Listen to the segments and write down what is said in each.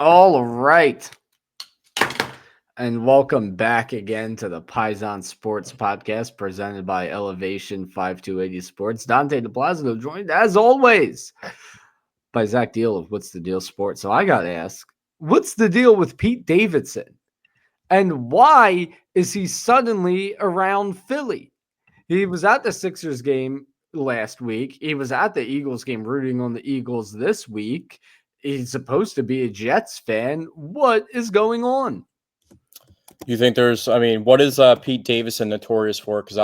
All right. And welcome back again to the Paisan Sports podcast presented by Elevation 5280 Sports. Dante DePlazido joined, as always, by Zach Deal of What's the Deal Sports. So I got to ask, what's the deal with Pete Davidson? And why is he suddenly around Philly? He was at the Sixers game last week. He was at the Eagles game rooting on the Eagles this week. He's supposed to be a Jets fan. What is going on? You think what is Pete Davidson notorious for? Because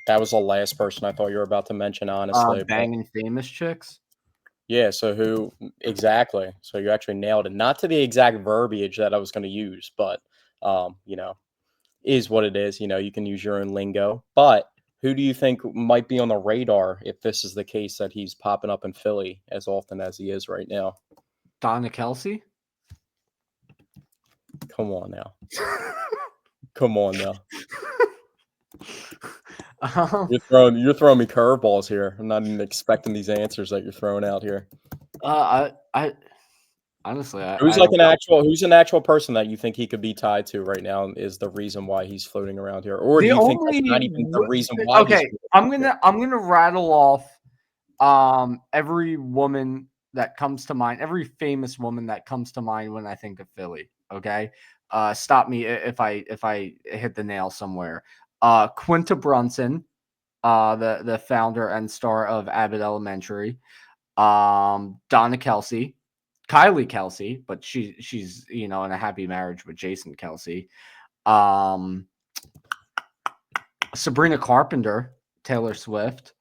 that was the last person I thought you were about to mention, honestly. Banging famous chicks. Yeah, so who exactly? So you actually nailed it. Not to the exact verbiage that I was going to use, but, is what it is. You can use your own lingo. But who do you think might be on the radar if this is the case that he's popping up in Philly as often as he is right now? Donna Kelsey? Come on now. Come on now. You're throwing me curveballs here. I'm not even expecting these answers that you're throwing out here. I honestly, Who's an actual person that you think he could be tied to right now is the reason why he's floating around here, or do you think that's not even the reason why? Okay, I'm gonna rattle off every woman that comes to mind, every famous woman that comes to mind when I think of Philly. Okay, stop me if I hit the nail somewhere. Quinta Brunson, the founder and star of Abbott Elementary. Donna Kelsey, Kylie Kelsey, but she's in a happy marriage with Jason Kelsey. Sabrina Carpenter, Taylor Swift.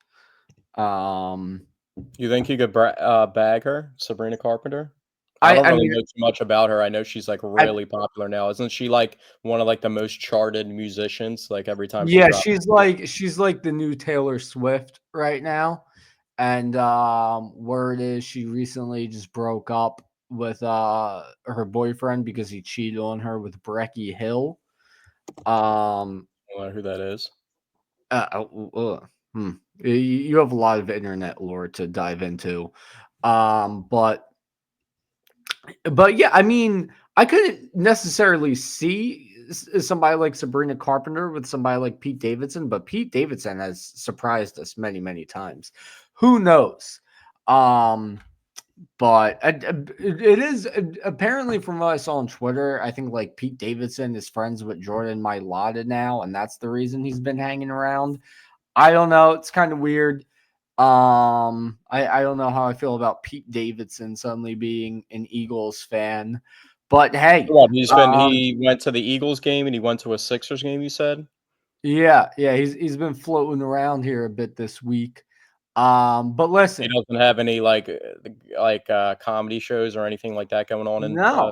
You think you could bag her, Sabrina Carpenter? I don't really know too much about her. I know she's like really popular now. Isn't she like one of like the most charted musicians? Like every time, she's like the new Taylor Swift right now. And word is she recently just broke up with her boyfriend because he cheated on her with Brecky Hill. I don't know who that is. You have a lot of internet lore to dive into. But yeah, I mean, I couldn't necessarily see somebody like Sabrina Carpenter with somebody like Pete Davidson, but Pete Davidson has surprised us many, many times. Who knows? But it is apparently from what I saw on Twitter, I think like Pete Davidson is friends with Jordan Mailata now, and that's the reason he's been hanging around. I don't know. It's kind of weird. I don't know how I feel about Pete Davidson suddenly being an Eagles fan, but hey, he went to the Eagles game and he went to a Sixers game. You said, yeah, he's been floating around here a bit this week. But listen, he doesn't have any comedy shows or anything like that going on. No.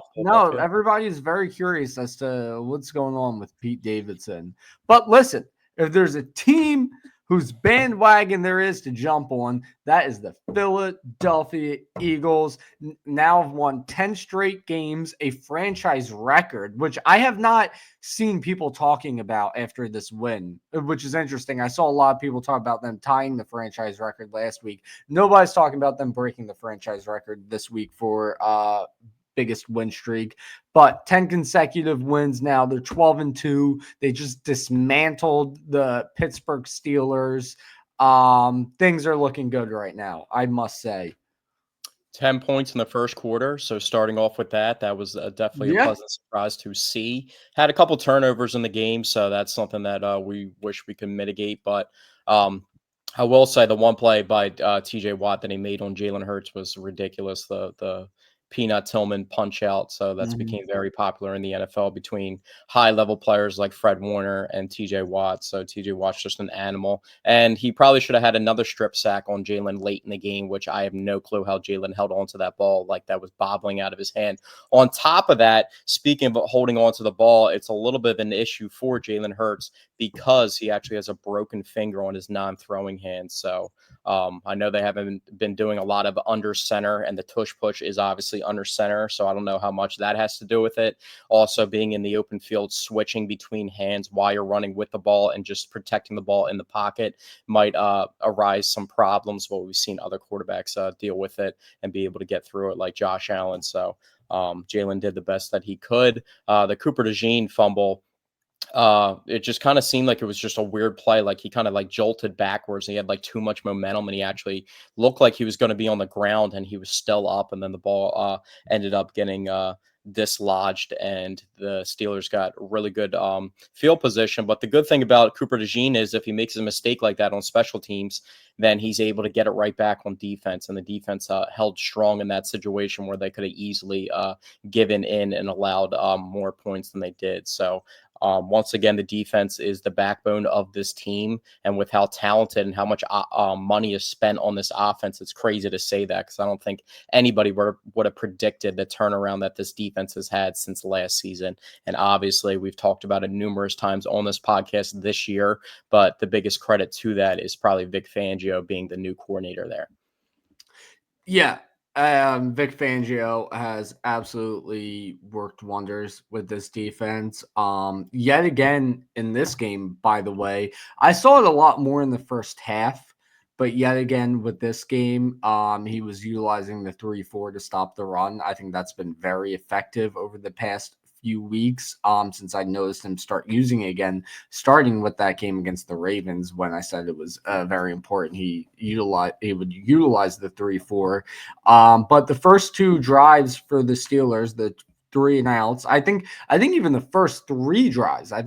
Everybody's very curious as to what's going on with Pete Davidson. But listen, if there's a team whose bandwagon there is to jump on, that is the Philadelphia Eagles. Now have won 10 straight games, a franchise record, which I have not seen people talking about after this win, which is interesting. I saw a lot of people talk about them tying the franchise record last week. Nobody's talking about them breaking the franchise record this week for biggest win streak, but 10 consecutive wins now. They're 12-2. They just dismantled the Pittsburgh Steelers. Things are looking good right now, I must say. 10 points in the first quarter. So starting off with that was definitely a pleasant surprise to see. Had a couple turnovers in the game, so that's something that we wish we could mitigate. But I will say the one play by T.J. Watt that he made on Jalen Hurts was ridiculous. The Peanut Tillman punch out. So that's became very popular in the NFL between high level players like Fred Warner and TJ Watt. So TJ Watt's just an animal. And he probably should have had another strip sack on Jalen late in the game, which I have no clue how Jalen held onto that ball like that was bobbling out of his hand. On top of that, speaking of holding onto the ball, it's a little bit of an issue for Jalen Hurts because he actually has a broken finger on his non-throwing hand. So I know they haven't been doing a lot of under center, and the tush push is obviously under center. So I don't know how much that has to do with it. Also, being in the open field, switching between hands while you're running with the ball and just protecting the ball in the pocket might arise some problems. But we've seen other quarterbacks deal with it and be able to get through it, like Josh Allen. So Jalen did the best that he could. The Cooper DeJean fumble, it just kind of seemed like it was just a weird play. Like he kind of like jolted backwards. And he had like too much momentum, and he actually looked like he was going to be on the ground, and he was still up. And then the ball ended up getting dislodged, and the Steelers got really good field position. But the good thing about Cooper DeJean is if he makes a mistake like that on special teams, then he's able to get it right back on defense. And the defense held strong in that situation where they could have easily given in and allowed more points than they did. So once again, the defense is the backbone of this team, and with how talented and how much money is spent on this offense, it's crazy to say that, because I don't think anybody would have predicted the turnaround that this defense has had since last season. And obviously, we've talked about it numerous times on this podcast this year, but the biggest credit to that is probably Vic Fangio being the new coordinator there. Yeah. Vic Fangio has absolutely worked wonders with this defense. Yet again in this game, by the way, I saw it a lot more in the first half, but yet again with this game, he was utilizing the 3-4 to stop the run. I think that's been very effective over the past few weeks, since I noticed him start using it again, starting with that game against the Ravens when I said it was very important. He would utilize the 3-4. But the first two drives for the Steelers, the 3 and outs, I think even the first 3 drives, were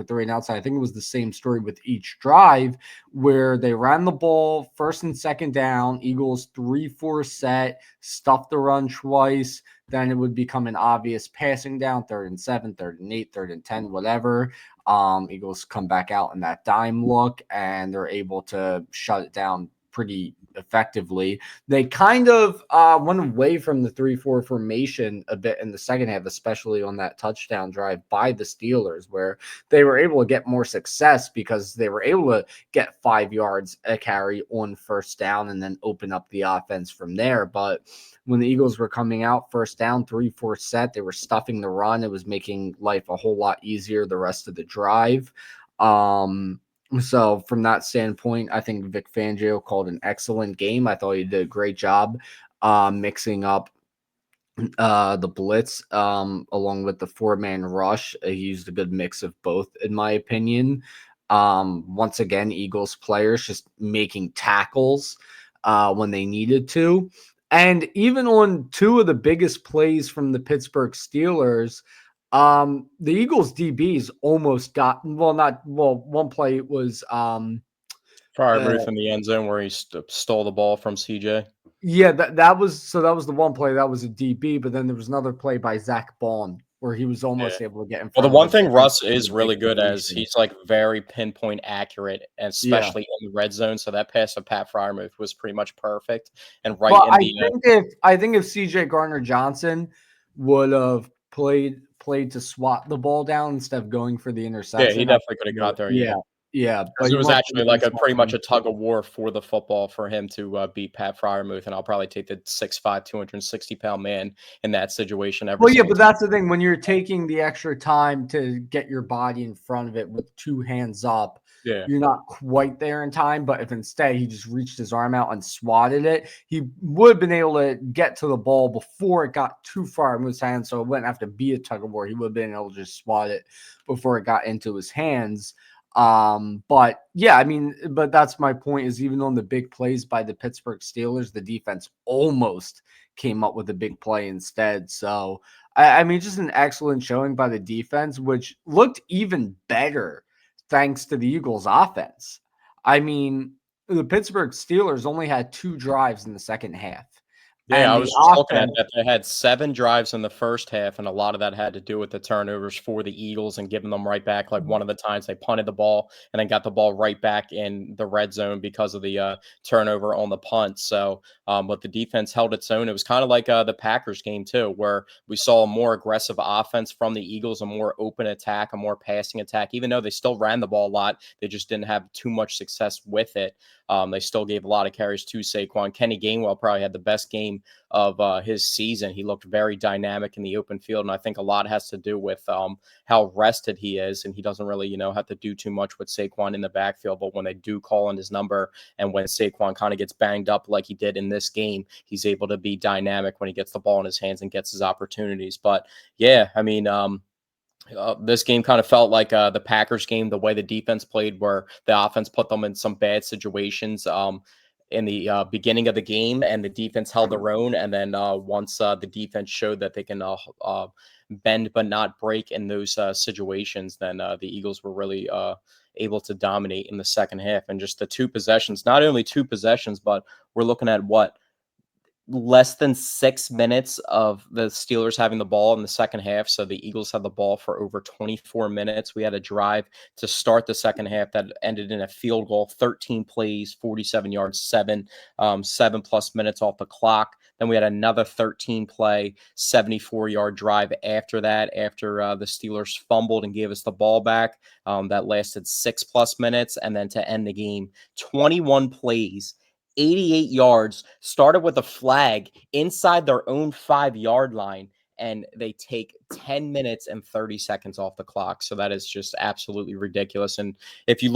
3 and outs. I think it was the same story with each drive where they ran the ball first and second down, Eagles 3-4 set, stuffed the run twice. Then it would become an obvious passing down, 3rd and 7, 3rd and 8, 3rd and 10, whatever. Eagles come back out in that dime look, and they're able to shut it down pretty effectively. They kind of went away from the 3-4 formation a bit in the second half, especially on that touchdown drive by the Steelers, where they were able to get more success because they were able to get 5 yards a carry on first down and then open up the offense from there. But when the Eagles were coming out first down, 3-4 set, they were stuffing the run. It was making life a whole lot easier the rest of the drive. So from that standpoint, I think Vic Fangio called an excellent game. I thought he did a great job mixing up the blitz along with the 4-man rush. He used a good mix of both, in my opinion. Once again, Eagles players just making tackles when they needed to. And even on 2 of the biggest plays from the Pittsburgh Steelers, the Eagles DBs almost got one play was Freiermuth in the end zone where he stole the ball from CJ. Yeah, that was the one play that was a DB, but then there was another play by Zach Bond where he was almost able to get in front. Well, the one thing Russ is really good as, he's like very pinpoint accurate, and especially in the red zone. So that pass of Pat Freiermuth was pretty much perfect. And right but in the I think if CJ Gardner-Johnson would have played to swat the ball down instead of going for the interception, he definitely could have got there. Yeah, but it was actually like pretty much a tug of war for the football for him to beat Pat Freiermuth, and I'll probably take the 6'5", 260-pound man in that situation. But that's the thing, when you're taking the extra time to get your body in front of it with 2 hands up, you're not quite there in time. But if instead he just reached his arm out and swatted it, he would have been able to get to the ball before it got too far in his hands, so it wouldn't have to be a tug of war. He would have been able to just swat it before it got into his hands. But yeah, I mean, but that's my point, is even on the big plays by the Pittsburgh Steelers, the defense almost came up with a big play instead. So, I mean, just an excellent showing by the defense, which looked even better thanks to the Eagles offense. I mean, the Pittsburgh Steelers only had 2 drives in the second half. Yeah, and I the was just looking at offense. that. They had 7 drives in the first half, and a lot of that had to do with the turnovers for the Eagles and giving them right back. Like one of the times they punted the ball and then got the ball right back in the red zone because of the turnover on the punt. So, but the defense held its own. It was kind of like the Packers game too, where we saw a more aggressive offense from the Eagles, a more open attack, a more passing attack. Even though they still ran the ball a lot, they just didn't have too much success with it. They still gave a lot of carries to Saquon. Kenny Gainwell probably had the best game of his season. He looked very dynamic in the open field, and I think a lot has to do with how rested he is, and he doesn't really, have to do too much with Saquon in the backfield. But when they do call on his number, and when Saquon kind of gets banged up like he did in this game, he's able to be dynamic when he gets the ball in his hands and gets his opportunities. But yeah, I mean, this game kind of felt like the Packers game, the way the defense played, where the offense put them in some bad situations in the beginning of the game, and the defense held their own. And then once the defense showed that they can bend but not break in those situations, then the Eagles were really able to dominate in the second half. And just the 2 possessions, not only 2 possessions, but we're looking at less than 6 minutes of the Steelers having the ball in the second half. So the Eagles had the ball for over 24 minutes. We had a drive to start the second half that ended in a field goal, 13 plays, 47 yards, 7+ minutes off the clock. Then we had another 13 play, 74-yard drive after that, after the Steelers fumbled and gave us the ball back. That lasted 6+ minutes. And then to end the game, 21 plays, 88 yards, started with a flag inside their own 5-yard line, and they take 10 minutes and 30 seconds off the clock. So that is just absolutely ridiculous. And if you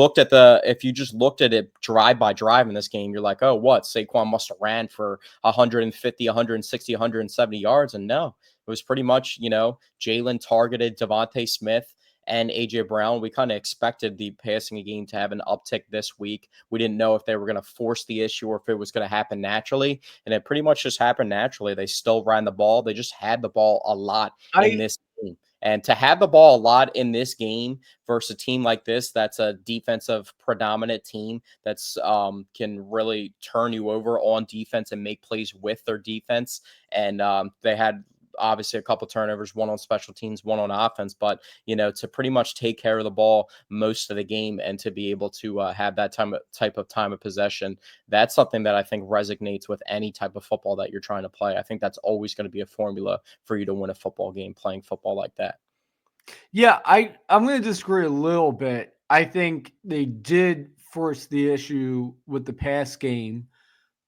just looked at it drive by drive in this game, you're like, oh, what? Saquon must have ran for 150, 160, 170 yards. And no, it was pretty much, Jalen targeted Devontae Smith and A.J. Brown. We kind of expected the passing game to have an uptick this week. We didn't know if they were going to force the issue or if it was going to happen naturally. And it pretty much just happened naturally. They still ran the ball. They just had the ball a lot in this game. And to have the ball a lot in this game versus a team like this, that's a defensive predominant team that's can really turn you over on defense and make plays with their defense. And they had obviously a couple turnovers, one on special teams, one on offense, but to pretty much take care of the ball most of the game and to be able to have that type of time of possession, that's something that I think resonates with any type of football that you're trying to play. I think that's always going to be a formula for you to win a football game, playing football like that. Yeah, I'm going to disagree a little bit. I think they did force the issue with the pass game,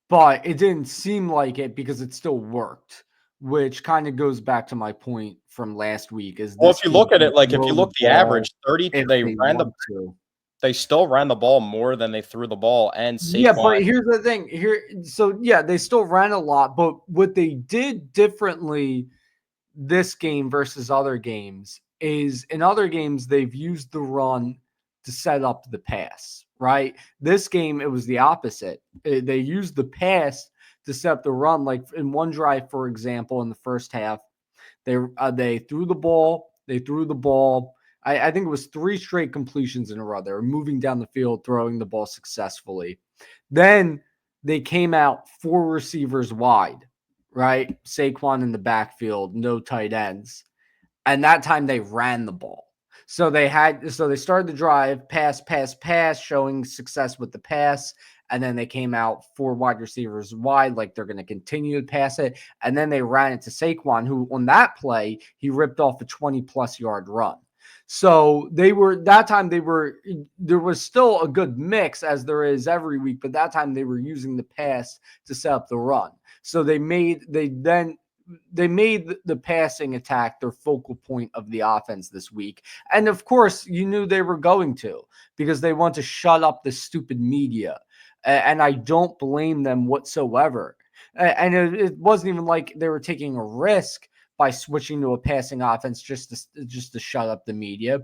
but it didn't seem like it because it still worked, which kind of goes back to my point from last week. Is Well, this if you look team at can it, like if you throw look the the ball average, 30, if they want to? they still ran the ball more than they threw the ball, and Yeah, Saquon. but here's the thing. So yeah, they still ran a lot, but what they did differently this game versus other games is in other games they've used the run to set up the pass, right? This game it was the opposite. They used the pass to set up the run. Like in one drive, for example, in the first half, they threw the ball. They threw the ball. I think it was 3 straight completions in a row. They were moving down the field, throwing the ball successfully. Then they came out 4 receivers wide, right? Saquon in the backfield, no tight ends. And that time they ran the ball. So they started the drive, pass, showing success with the pass. And then they came out 4 wide receivers wide, like they're going to continue to pass it. And then they ran it to Saquon, who on that play, he ripped off a 20+ yard run. So there was still a good mix as there is every week, but that time they were using the pass to set up the run. So they made the passing attack their focal point of the offense this week. And of course, you knew they were going to because they want to shut up the stupid media. And I don't blame them whatsoever. And it wasn't even like they were taking a risk by switching to a passing offense just to shut up the media,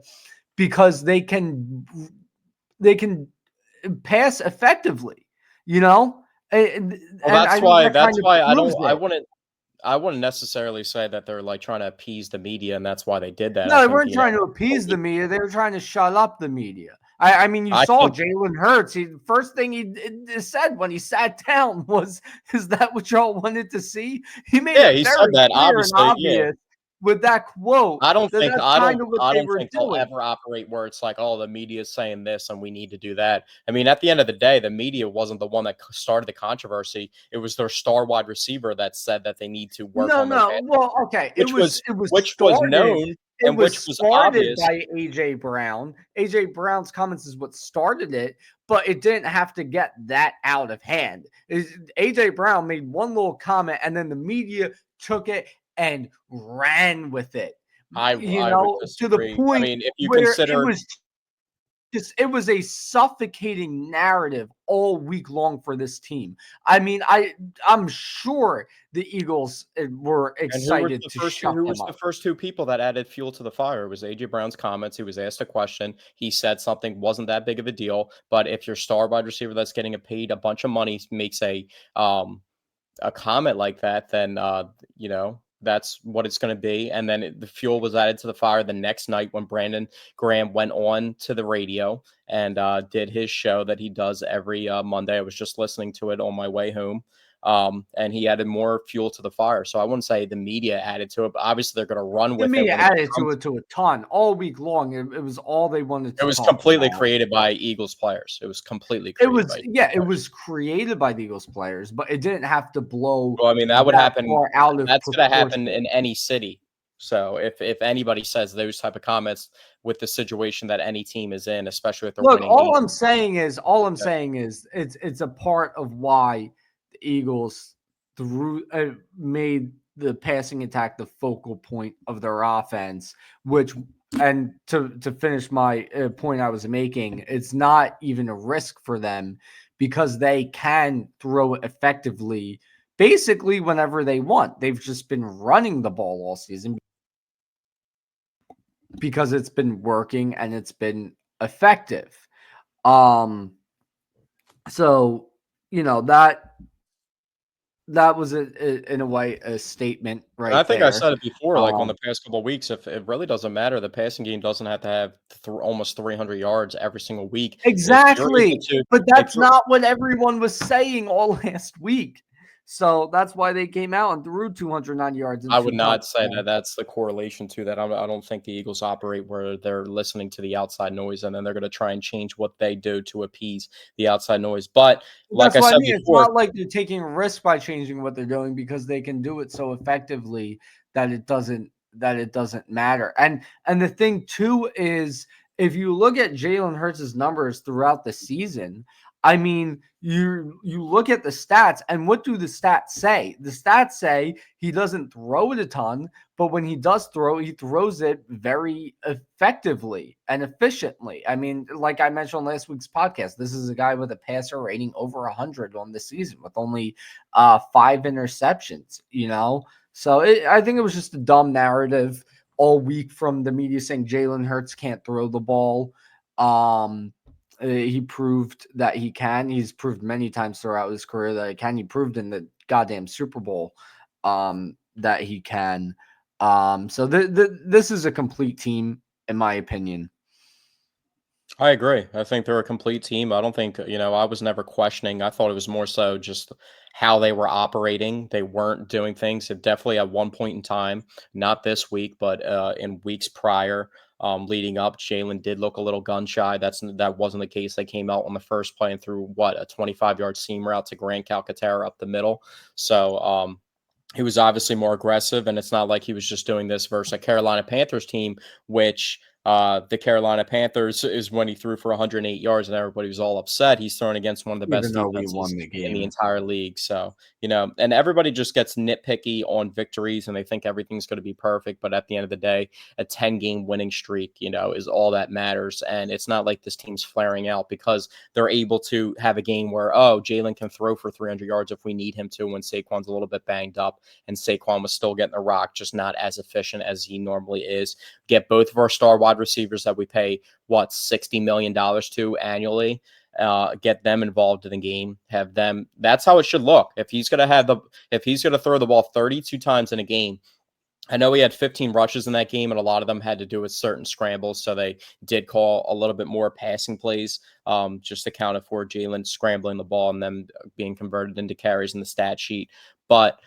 because they can pass effectively, And Well, I that's think why that kind of proves it. I wouldn't necessarily say that they're like trying to appease the media and that's why they did that. I No, they think, weren't trying to appease the media. They were trying to shut up the media. I mean, you I saw think Jalen Hurts. First thing he said when he sat down was, "Is that what y'all wanted to see?" He made yeah, it he said very that clear and obviously, yeah. obvious with that quote that that's kind of what I they don't were think they'll doing. ever operate where it's like, oh, the media is saying this and we need to do that. I mean, at the end of the day, the media wasn't the one that started the controversy. It was their star wide receiver that said that they need to work No, on their no. pass, Well, okay. It which was was it was which was started. known It and was which was started obvious. by AJ Brown. AJ Brown's comments is what started it, but it didn't have to get that out of hand. AJ Brown made one little comment, and then the media took it and ran with it. I would To the disagree. I point mean, if you where it consider was it was a suffocating narrative all week long for this team. I mean, I'm sure the Eagles were and excited to shut who him was the up. first two people that added fuel to the fire? It was AJ Brown's comments. He was asked a question. He said something wasn't that big of a deal. But if your star wide receiver that's getting paid a bunch of money makes um a comment like that, then that's what it's going to be. And then the fuel was added to the fire the next night when Brandon Graham went on to the radio and did his show that he does every Monday. I was just listening to it on my way home. And he added more fuel to the fire. So I wouldn't say the media added to it, but obviously they're going to run The with it media when it added to comes. it to a ton all week long. It was all they wanted It to was talk completely about. created by Eagles players. It was completely It created was by Eagles yeah, it players. was created by the Eagles players, but it didn't have to blow Well, I mean, that would that happen. far out of That's going to happen proportion. in any city. So if anybody says those type of comments with the situation that any team is in, especially if they're Look, winning games, all I'm yeah, saying is it's a part of why the Eagles made the passing attack the focal point of their offense, which and to finish my point I was making, it's not even a risk for them because they can throw it effectively basically whenever they want. They've just been running the ball all season because it's been working and it's been effective. So that was in a way a statement and I right think I there. said it before, like on Um, the past couple of weeks, if it really doesn't matter, the passing game doesn't have to have almost 300 yards every single week. exactly, but If that's you're not what everyone was saying all last week. So that's why they came out and threw 209 yards and I would two not say touchdowns. that that's the correlation to that. I don't think the Eagles operate where they're listening to the outside noise and then they're going to try and change what they do to appease the outside noise. But like That's I what I said mean. It's before, not like they're taking a risk by changing what they're doing because they can do it so effectively that it doesn't matter. And the thing too is if you look at Jalen Hurts' numbers throughout the season, I mean, you look at the stats, and what do the stats say? The stats say he doesn't throw it a ton, but when he does throw, he throws it very effectively and efficiently. I mean, like I mentioned on last week's podcast, this is a guy with a passer rating over 100 on the season with only 5 interceptions, So I think it was just a dumb narrative all week from the media saying Jalen Hurts can't throw the ball. He proved that he can. He's proved many times throughout his career that he can. He proved in the goddamn Super Bowl that he can. So this is a complete team, in my opinion. I agree. I think they're a complete team. I don't think, I was never questioning. I thought it was more so just how they were operating. They weren't doing things. It definitely at one point in time, not this week, but in weeks prior, leading up, Jalen did look a little gun shy. That wasn't the case. They came out on the first play and threw a 25-yard seam route to Grant Calcaterra up the middle. So he was obviously more aggressive, and it's not like he was just doing this versus a Carolina Panthers team, which the Carolina Panthers is when he threw for 108 yards and everybody was all upset. He's thrown against one of the Even best though we defenses won the in the game. entire league. So, and everybody just gets nitpicky on victories and they think everything's going to be perfect. But at the end of the day, a 10-game winning streak, is all that matters. And it's not like this team's flaring out because they're able to have a game where, Jalen can throw for 300 yards if we need him to when Saquon's a little bit banged up. And Saquon was still getting the rock, just not as efficient as he normally is. Get both of our star wide receivers that we pay, $60 million to annually, get them involved in the game, have them. That's how it should look. If he's going to throw the ball 32 times in a game, I know he had 15 rushes in that game, and a lot of them had to do with certain scrambles. So they did call a little bit more passing plays, just accounted for Jalen scrambling the ball and them being converted into carries in the stat sheet. But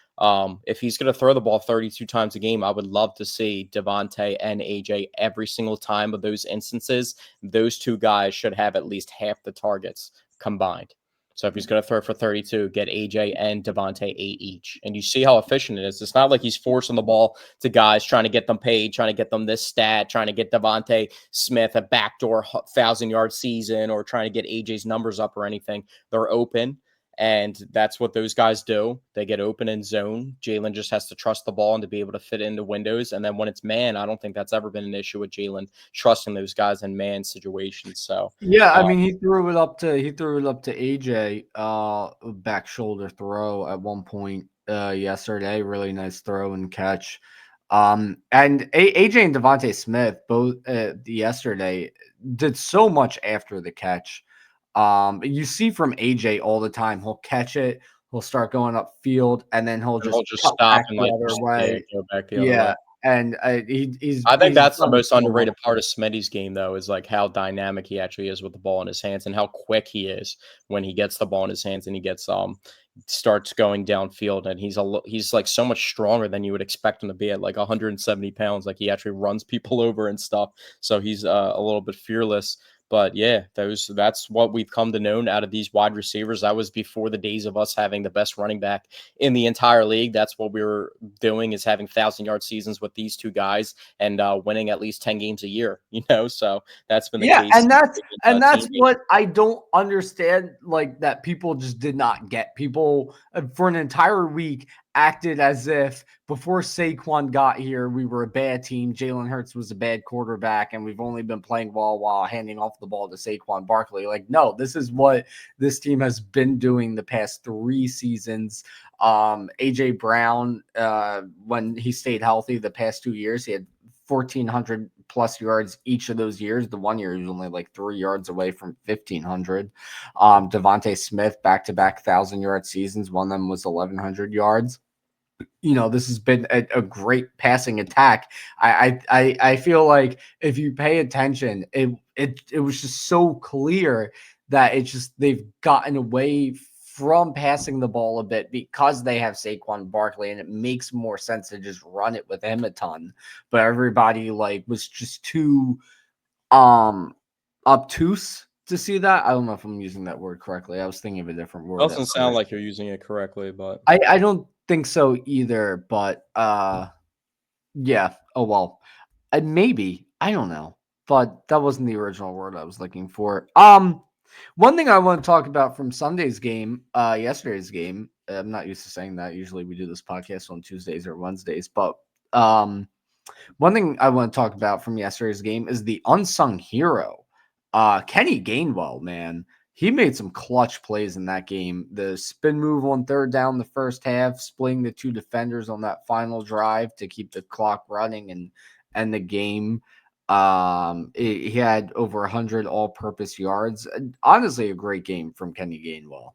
if he's going to throw the ball 32 times a game, I would love to see Devontae and AJ every single time of those instances. Those two guys should have at least half the targets combined. So if he's going to throw for 32, get AJ and Devontae 8 each. And you see how efficient it is. It's not like he's forcing the ball to guys, trying to get them paid, trying to get them this stat, trying to get Devontae Smith a backdoor 1,000-yard season, or trying to get AJ's numbers up or anything. They're open, and that's what those guys do. They get open in zone. Jalen just has to trust the ball and to be able to fit into windows. And then when it's man, I don't think that's ever been an issue with Jalen trusting those guys in man situations. So Yeah, I mean, he threw it up to AJ, back shoulder throw at one point yesterday. Really nice throw and catch. And AJ and Devontae Smith both yesterday did so much after the catch. You see from AJ all the time. He'll catch it, he'll start going upfield, and then he'll just just cut stop back and the like other just, yeah, way. go back the other way. Yeah, and he's I think that's the done most so much. underrated part of Smitty's game, though, is like how dynamic he actually is with the ball in his hands and how quick he is when he gets the ball in his hands and he gets starts going downfield. And he's like so much stronger than you would expect him to be at like 170 pounds. Like he actually runs people over and stuff. So he's a little bit fearless. But yeah, that's what we've come to know out of these wide receivers. That was before the days of us having the best running back in the entire league. That's what we were doing, is having 1,000-yard seasons with these two guys and winning at least 10 games a year, So that's been the Yeah, case. and that's Team. what I don't understand, like, that people just did not get. People for an entire week acted as if before Saquon got here, we were a bad team. Jalen Hurts was a bad quarterback, and we've only been playing well while handing off the ball to Saquon Barkley. Like, no, this is what this team has been doing the past 3 seasons. AJ Brown, when he stayed healthy the past 2 years, he had 1,400 plus yards each of those years. The one year he was only like 3 yards away from 1,500. Devontae Smith, back-to-back 1,000-yard seasons. One of them was 1,100 yards. This has been a great passing attack. I feel like if you pay attention, it was just so clear that they've gotten away from passing the ball a bit because they have Saquon Barkley, and it makes more sense to just run it with him a ton. But everybody was just too obtuse to see that. I don't know if I'm using that word correctly. I was thinking of a different word. Doesn't sound like you're using it correctly, but I don't think so either, but yeah. Oh well. Maybe. I don't know. But that wasn't the original word I was looking for. One thing I want to talk about from Sunday's game, yesterday's game. I'm not used to saying that. Usually we do this podcast on Tuesdays or Wednesdays, but one thing I want to talk about from yesterday's game is the unsung hero. Kenny Gainwell, man. He made some clutch plays in that game. The spin move on third down the first half, splitting the 2 defenders on that final drive to keep the clock running and end the game. He had over 100 all-purpose yards. Honestly, a great game from Kenny Gainwell.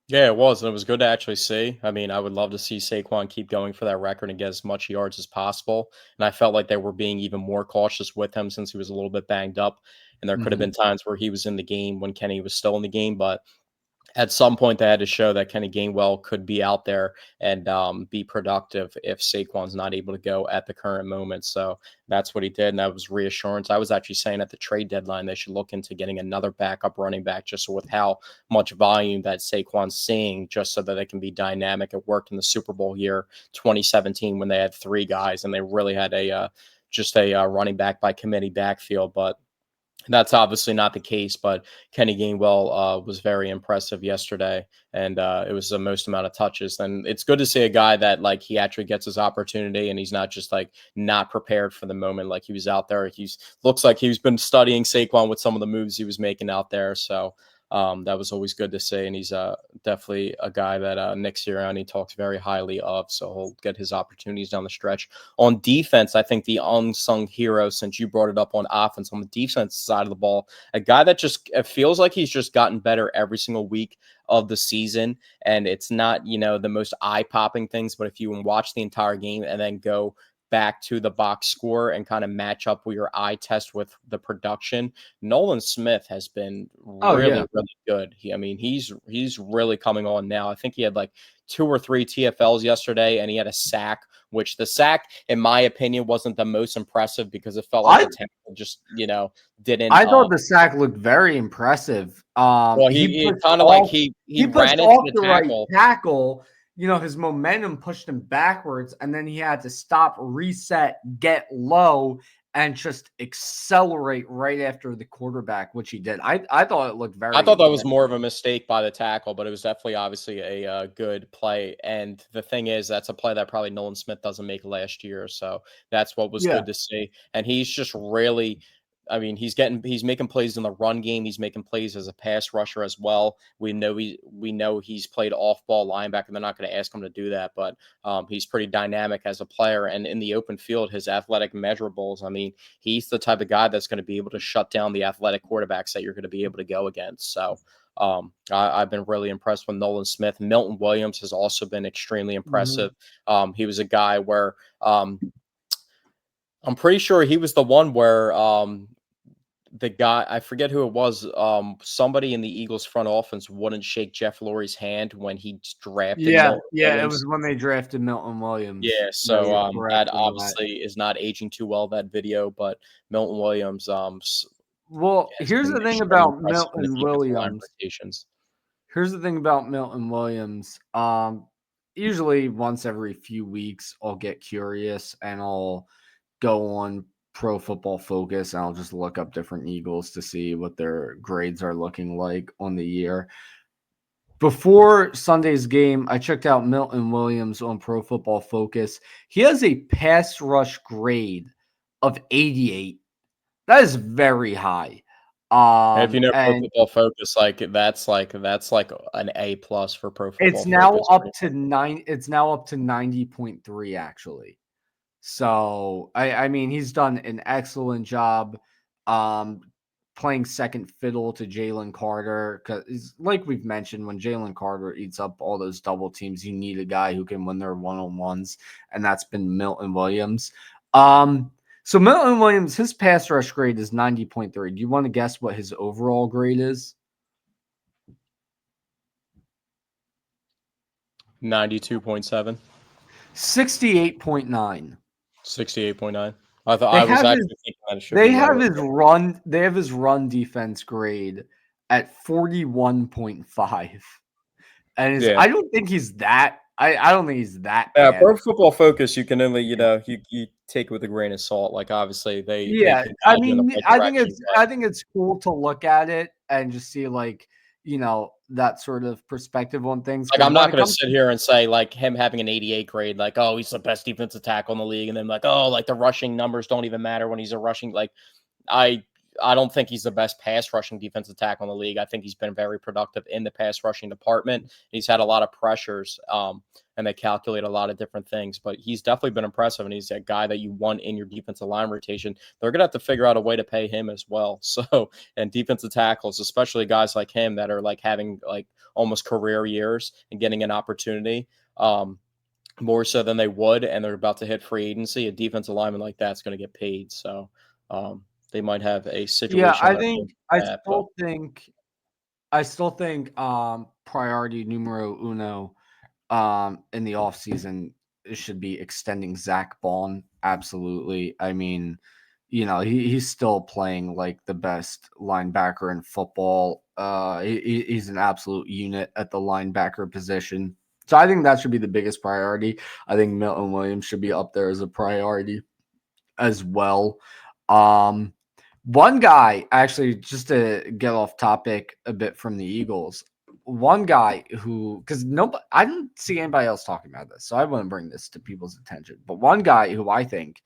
yeah, it was. And it was good to actually see. I mean, I would love to see Saquon keep going for that record and get as much yards as possible. And I felt like they were being even more cautious with him since he was a little bit banged up. And there could have been times where he was in the game when Kenny was still in the game, but at some point they had to show that Kenny Gainwell could be out there and be productive if Saquon's not able to go at the current moment. So that's what he did, and that was reassurance. I was actually saying at the trade deadline they should look into getting another backup running back just with how much volume that Saquon's seeing, just so that they can be dynamic. It worked in the Super Bowl year 2017 when they had 3 guys and they really had just a running back by committee backfield, but that's obviously not the case. But Kenny Gainwell was very impressive yesterday, and it was the most amount of touches. And it's good to see a guy that he actually gets his opportunity, and he's not just not prepared for the moment. Like he was out there. Looks like he's been studying Saquon with some of the moves he was making out there. So that was always good to see, and he's definitely a guy that Nick Sirianni talks very highly of, so he'll get his opportunities down the stretch. On defense, I think the unsung hero, since you brought it up on offense, on the defense side of the ball, a guy that it feels like he's just gotten better every single week of the season, and it's not the most eye-popping things, but if you watch the entire game and then go back to the box score and kind of match up with your eye test with the production, Nolan Smith has been Oh yeah. really, really good. He's really coming on now. I think he had like 2 or 3 TFLs yesterday, and he had a sack, which the sack, in my opinion, wasn't the most impressive because it felt like I the tackle just, didn't. I thought the sack looked very impressive. Well, He he pushed kind of like off he he pushed ran into off the the right tackle. tackle. His momentum pushed him backwards, and then he had to stop, reset, get low, and just accelerate right after the quarterback, which he did. I thought it looked I very thought that was impressive. more of a mistake by the tackle, but it was definitely obviously a good play. And the thing is, that's a play that probably Nolan Smith doesn't make last year. So that's what was Yeah. good to see. And he's just really, he's making plays in the run game. He's making plays as a pass rusher as well. We know he's played off ball linebacker. They're not going to ask him to do that, but he's pretty dynamic as a player. And in the open field, his athletic measurables, he's the type of guy that's going to be able to shut down the athletic quarterbacks that you're going to be able to go against. So I've been really impressed with Nolan Smith. Milton Williams has also been extremely impressive. He was a guy where I'm pretty sure he was the one where the guy, I forget who it was, somebody in the Eagles front offense wouldn't shake Jeff Lurie's hand when he drafted Yeah, Milton yeah, it was Williams. when they drafted Milton Williams. Yeah, Yeah, so you're correct that on that. obviously is not aging too well, that video, but Milton Williams Well, has here's been the thing extremely about impressive in the Milton defensive line Williams. rotations. Here's the thing about Milton Williams. Usually once every few weeks, I'll get curious and I'll go on Pro Football Focus and I'll just look up different Eagles to see what their grades are looking like on the year. Before Sunday's game, I checked out Milton Williams on Pro Football Focus. He has a pass rush grade of 88. That is very high. And if you know Pro And Football Focus, that's like an A plus for Pro Football it's now Focus. up to 90.3 actually. So I mean he's done an excellent job um playing second fiddle to Jalen Carter, because like we've mentioned, when Jalen Carter eats up all those double teams, you need a guy who can win their one-on-ones, and that's been Milton Williams. So Milton Williams, his pass rush grade is 90.3. Do you want to guess what his overall grade is? 92.7. 68.9. 68.9. I thought They I was have his actually thinking that it should they be have lower. his run they have his run defense grade at 41.5. And Yeah. I don't think he's that I don't think he's that Yeah, bad. Pro Football Focus, you can only, you take with a grain of salt. Like obviously they Yeah, can I guide you in the mean, right direction, but I think it's cool to look at it and just see, like, that sort of perspective on things. like Because I'm when not it gonna comes sit to here and say like him having an 88 grade, like, oh, he's the best defensive tackle in the league, and then like, oh, like the rushing numbers don't even matter when he's a rushing, like I I don't think he's the best pass rushing defensive tackle in the league. I think he's been very productive in the pass rushing department. He's had a lot of pressures, and they calculate a lot of different things. But he's definitely been impressive, and he's a guy that you want in your defensive line rotation. They're gonna have to figure out a way to pay him as well. So, and defensive tackles, especially guys like him that are like having like almost career years and getting an opportunity. More so than they would, and they're about to hit free agency. A defensive lineman like that's going to get paid. So they might have a Yeah, situation on their hands with that. But I still think priority numero uno in the offseason should be extending Zach Bond. Absolutely. I mean, he's still playing like the best linebacker in football. He's an absolute unit at the linebacker position. So I think that should be the biggest priority. I think Milton Williams should be up there as a priority as well. Um, One guy, actually, just to get off topic a bit from the Eagles, one guy who, because nobody, I didn't see anybody else talking about this, so I want to bring this to people's attention. But one guy who I think,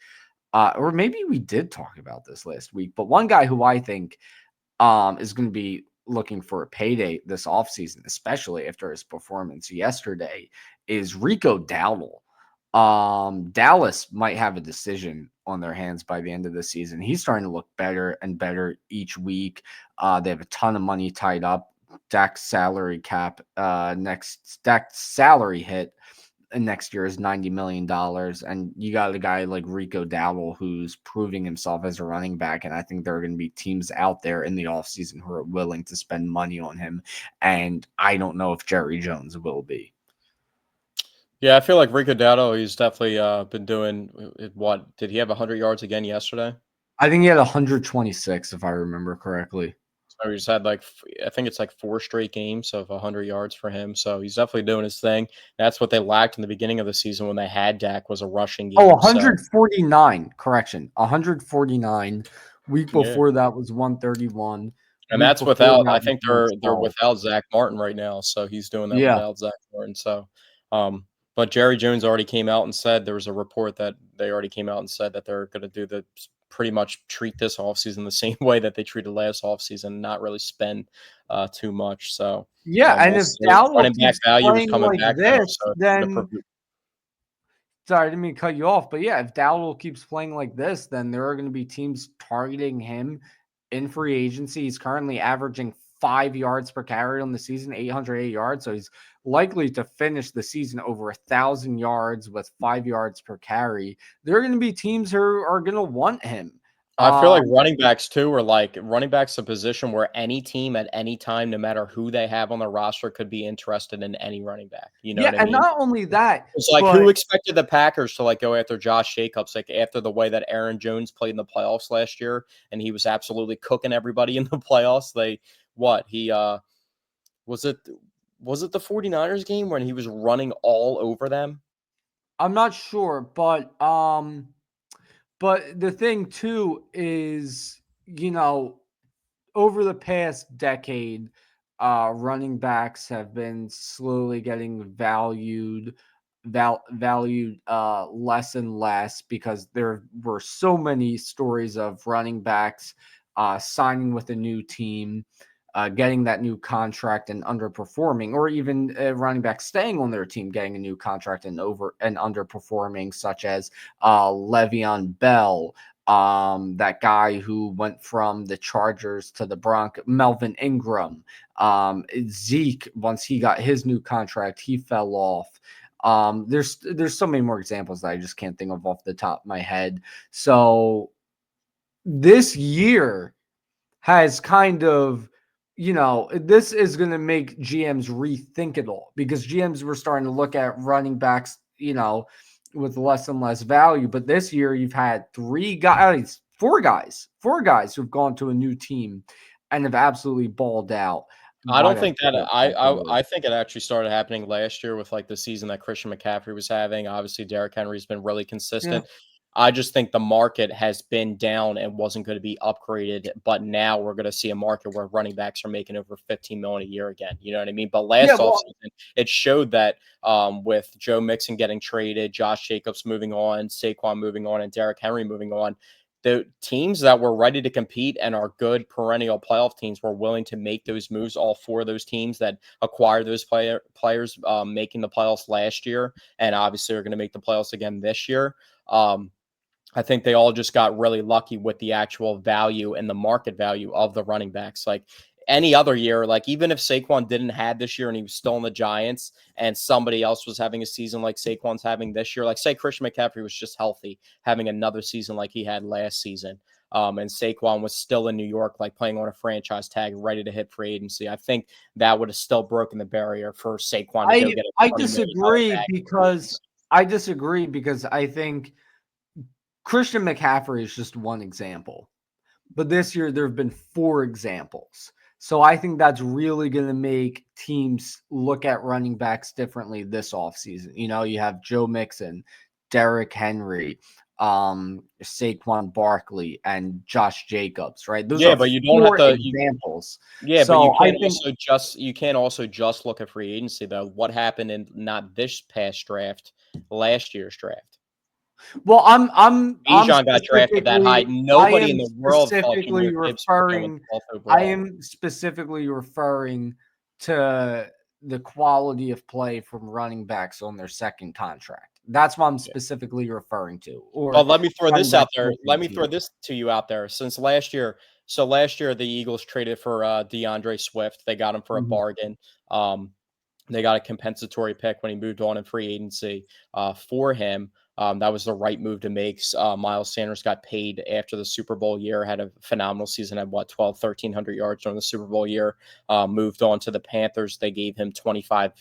or maybe we did talk about this last week, but one guy who I think is going to be looking for a payday this offseason, especially after his performance yesterday, is Rico Dowdle. Dallas might have a decision on their hands by the end of the season. He's starting to look better and better each week. They have a ton of money tied up. Dak's salary cap, next Dak's salary hit next year is $90 million. And you got a guy like Rico Dowdle who's proving himself as a running back. And I think there are going to be teams out there in the offseason who are willing to spend money on him. And I don't know if Jerry Jones will be. Yeah, I feel like Rico Dowdle, he's definitely been doing what? Did he have 100 yards again yesterday? I think he had 126, if I remember correctly. So he's had I think it's like 4 straight games of 100 yards for him. So he's definitely doing his thing. That's what they lacked in the beginning of the season when they had Dak, was a rushing game. Oh, 149. Correction. 149. Week Yeah. before that was 131. And Week that's before without, that I was think they're 112. without Zach Martin right now. So he's doing that Yeah. without Zach Martin. So, but Jerry Jones already came out and said, there was a report that they already came out and said that they're going to do pretty much treat this offseason the same way that they treated last offseason, not really spend too much. So, Yeah, and we'll if see. Dowdle Running back keeps value is playing coming like back though. this, So then sorry, I didn't mean to cut you off, but yeah, if Dowdle keeps playing like this, then there are going to be teams targeting him in free agency. He's currently averaging 5 yards per carry on the season, 808 yards. So he's likely to finish the season over 1,000 yards with 5 yards per carry. There are going to be teams who are going to want him. I feel like running backs too are running backs a position where any team at any time, no matter who they have on their roster, could be interested in any running back. You know Yeah, what I and mean? not only that, It's like, but who expected the Packers to go after Josh Jacobs, after the way that Aaron Jones played in the playoffs last year, and he was absolutely cooking everybody in the playoffs. Was it the 49ers game when he was running all over them? I'm not sure, but the thing too is, over the past decade, running backs have been slowly getting valued less and less because there were so many stories of running backs signing with a new team, getting that new contract and underperforming, or even running back staying on their team, getting a new contract and underperforming, such as Le'Veon Bell, that guy who went from the Chargers to the Broncos, Melvin Ingram, Zeke. Once he got his new contract, he fell off. There's so many more examples that I just can't think of off the top of my head. So this year has kind of, this is going to make GMs rethink it all, because GMs were starting to look at running backs, with less and less value. But this year you've had four guys who've gone to a new team and have absolutely balled out. I don't think that I think it actually started happening last year with the season that Christian McCaffrey was having. Obviously, Derrick Henry's been really consistent. Yeah. I just think the market has been down and wasn't going to be upgraded. But now we're going to see a market where running backs are making over $15 million a year again. You know what I mean? But last offseason, it showed that with Joe Mixon getting traded, Josh Jacobs moving on, Saquon moving on, and Derrick Henry moving on, the teams that were ready to compete and are good perennial playoff teams were willing to make those moves. All 4 of those teams that acquired those players making the playoffs last year, and obviously are going to make the playoffs again this year. I think they all just got really lucky with the actual value and the market value of the running backs. Any other year, even if Saquon didn't have this year and he was still in the Giants and somebody else was having a season like Saquon's having this year, say Christian McCaffrey was just healthy, having another season like he had last season, and Saquon was still in New York, playing on a franchise tag, ready to hit free agency, I think that would have still broken the barrier for Saquon to go get a I $20 disagree million because I think Christian McCaffrey is just one example. But this year, there have been 4 examples. So I think that's really going to make teams look at running backs differently this offseason. You have Joe Mixon, Derrick Henry, Saquon Barkley, and Josh Jacobs, right? Those are but you don't have 4 to. examples. Yeah, but So you can't also just look at free agency though. What happened in not this past draft, last year's draft? Well, I'm Bijan got drafted that high. Nobody in the world thought Jahmyr Gibbs was going with the 12th overall. I am specifically referring to the quality of play from running backs on their second contract. That's what I'm specifically referring to. Well, let me throw this out there. Let me team. throw this to you out there. Since last year, the Eagles traded for DeAndre Swift. They got him for a bargain. They got a compensatory pick when he moved on in free agency for him. That was the right move to make. Miles Sanders got paid after the Super Bowl year, had a phenomenal season, had 1,300 yards during the Super Bowl year, moved on to the Panthers. They gave him 25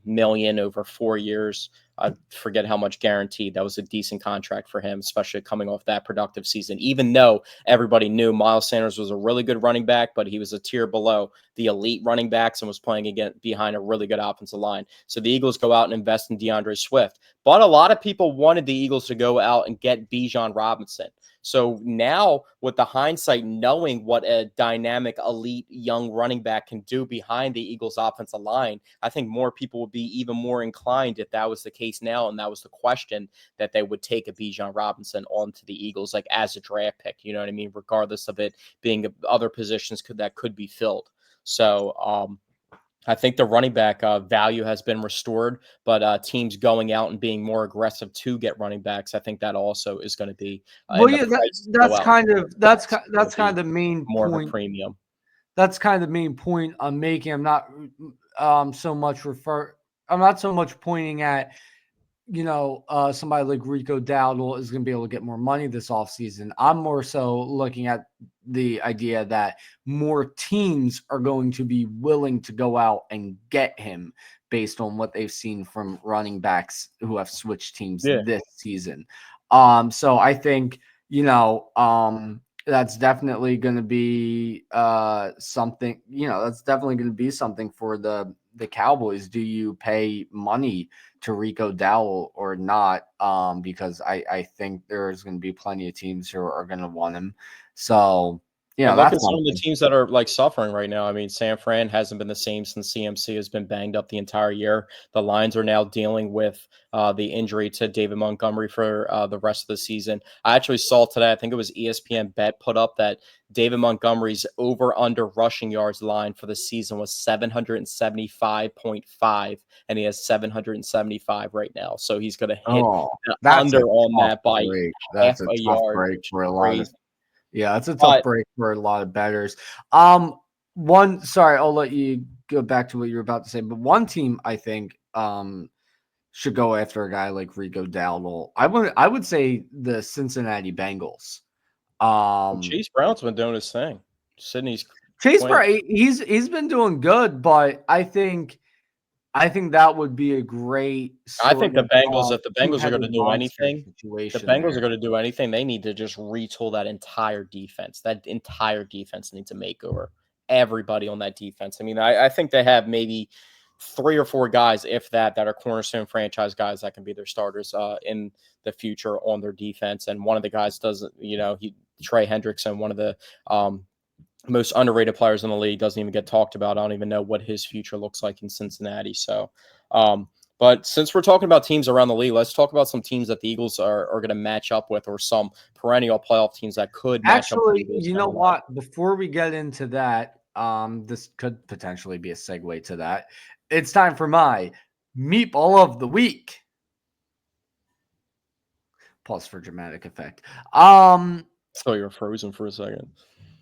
million over 4 years. I forget how much guaranteed. That was a decent contract for him, especially coming off that productive season, even though everybody knew Miles Sanders was a really good running back, but he was a tier below the elite running backs and was playing again behind a really good offensive line. So the Eagles go out and invest in DeAndre Swift. But a lot of people wanted the Eagles to go out and get Bijan Robinson. So now, with the hindsight, knowing what a dynamic, elite, young running back can do behind the Eagles' offensive line, I think more people would be even more inclined, if that was the case now, and that was the question, that they would take a Bijan Robinson onto the Eagles, like as a draft pick. You know what I mean? Regardless of it being other positions that could be filled. So, I think the running back value has been restored, but teams going out and being more aggressive to get running backs, I think that also is going to be Well, in the yeah, price to go that's out. kind of That's that's kind of the main more of a point. premium. That's kind of the main point I'm making. I'm not I'm not so much pointing at, somebody like Rico Dowdle is going to be able to get more money this offseason. I'm more so looking at the idea that more teams are going to be willing to go out and get him based on what they've seen from running backs who have switched teams this season. So I think, that's definitely going to be something, that's definitely going to be something for the Cowboys. Do you pay money to Rico Dowdle or not? Because I think there's going to be plenty of teams who are going to want him. So, And look at that's some of the teams that are like suffering right now. I mean, San Fran hasn't been the same since CMC has been banged up the entire year. The Lions are now dealing with the injury to David Montgomery for the rest of the season. I actually saw today, I think it was ESPN Bet put up that David Montgomery's over-under rushing yards line for the season was 775.5, and he has 775 right now. So he's going to hit the under on that by half That's a a tough yard. break for a lot Crazy. of. Yeah, it's a tough break for a lot of bettors. Sorry, I'll let you go back to what you were about to say, but one team I think should go after a guy like Rico Dowdle. I would say the Cincinnati Bengals. Chase Brown's been doing his thing. Sydney's Chase Brown, he's been doing good, but I think that would be a great. I think the Bengals, if the Bengals are going to do anything, they need to just retool that entire defense. That entire defense needs a makeover. Everybody on that defense. I mean, I think they have maybe 3 or 4 guys, if that are cornerstone franchise guys that can be their starters in the future on their defense. And one of the guys doesn't, Trey Hendrickson, one of the most underrated players in the league, doesn't even get talked about. I don't even know what his future looks like in Cincinnati. So, but since we're talking about teams around the league, let's talk about some teams that the Eagles are going to match up with, or some perennial playoff teams that could match up with the Eagles. You know what? Before we get into that, this could potentially be a segue to that. It's time for my Meatball of the Week. Pause for dramatic effect. So you were frozen for a second.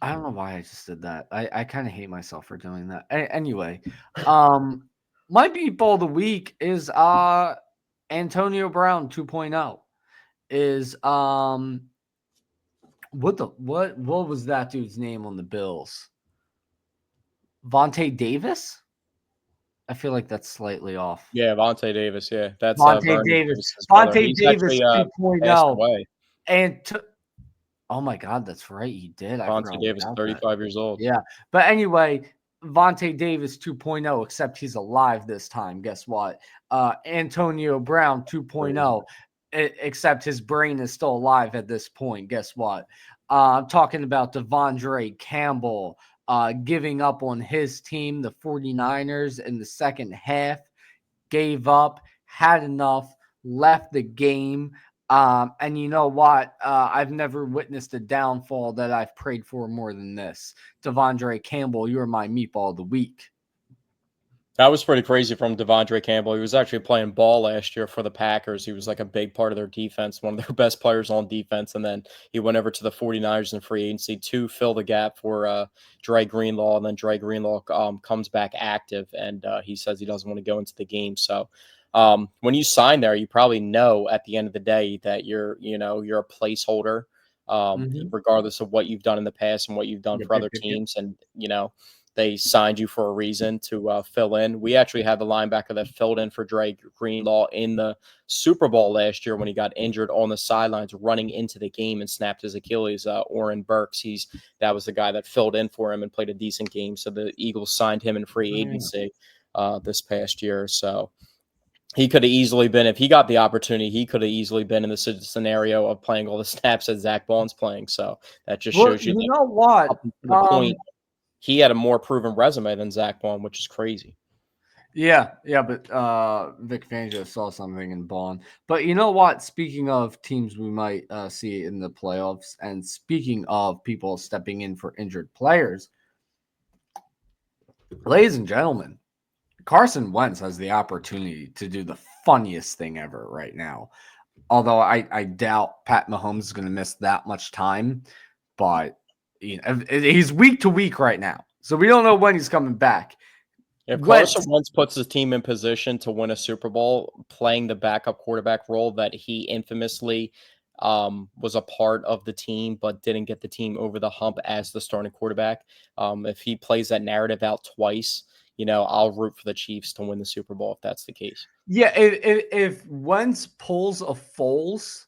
I don't know why I just did that. I kind of hate myself for doing that. Anyway, my Meatball of the Week is Antonio Brown 2.0. Is what was that dude's name on the Bills? Vontae Davis? I feel like that's slightly off. Yeah, Vontae Davis. Yeah, that's Vontae Davis. Vontae Davis 2.0. And oh my God, that's right. He did. Vontae Davis, 35 years old. Yeah. But anyway, Vontae Davis 2.0, except he's alive this time. Guess what? Antonio Brown 2.0, except his brain is still alive at this point. Guess what? I'm talking about Devondre Campbell giving up on his team, the 49ers, in the second half. Gave up, had enough, left the game. And you know what? I've never witnessed a downfall that I've prayed for more than this. Devondre Campbell, you're my Meatball of the Week. That was pretty crazy from Devondre Campbell. He was actually playing ball last year for the Packers. He was like a big part of their defense, one of their best players on defense. And then he went over to the 49ers in free agency to fill the gap for Dre Greenlaw. And then Dre Greenlaw comes back active, and he says he doesn't want to go into the game. So when you sign there, you probably know at the end of the day that you're a placeholder, regardless of what you've done in the past and what you've done Yep, for yep, other yep, yep. teams. And, they signed you for a reason to fill in. We actually had the linebacker that filled in for Dre Greenlaw in the Super Bowl last year when he got injured on the sidelines running into the game and snapped his Achilles. Oren Burks, that was the guy that filled in for him and played a decent game. So the Eagles signed him in free agency this past year. So he could have easily been, if he got the opportunity, he could have easily been in the scenario of playing all the snaps that Zach Bond's playing. So that just Well, shows you you that know what? up to the point he had a more proven resume than Zach Bond, which is crazy. Yeah, but Vic Fangio saw something in Bond. But you know what? Speaking of teams we might see in the playoffs, and speaking of people stepping in for injured players, ladies and gentlemen, Carson Wentz has the opportunity to do the funniest thing ever right now. Although I doubt Pat Mahomes is going to miss that much time, but he's week to week right now, so we don't know when he's coming back. If Carson Wentz, Wentz puts his team in position to win a Super Bowl, playing the backup quarterback role that he infamously was a part of the team, but didn't get the team over the hump as the starting quarterback. If he plays that narrative out twice, I'll root for the Chiefs to win the Super Bowl if that's the case. yeah, if Wentz pulls a Foles,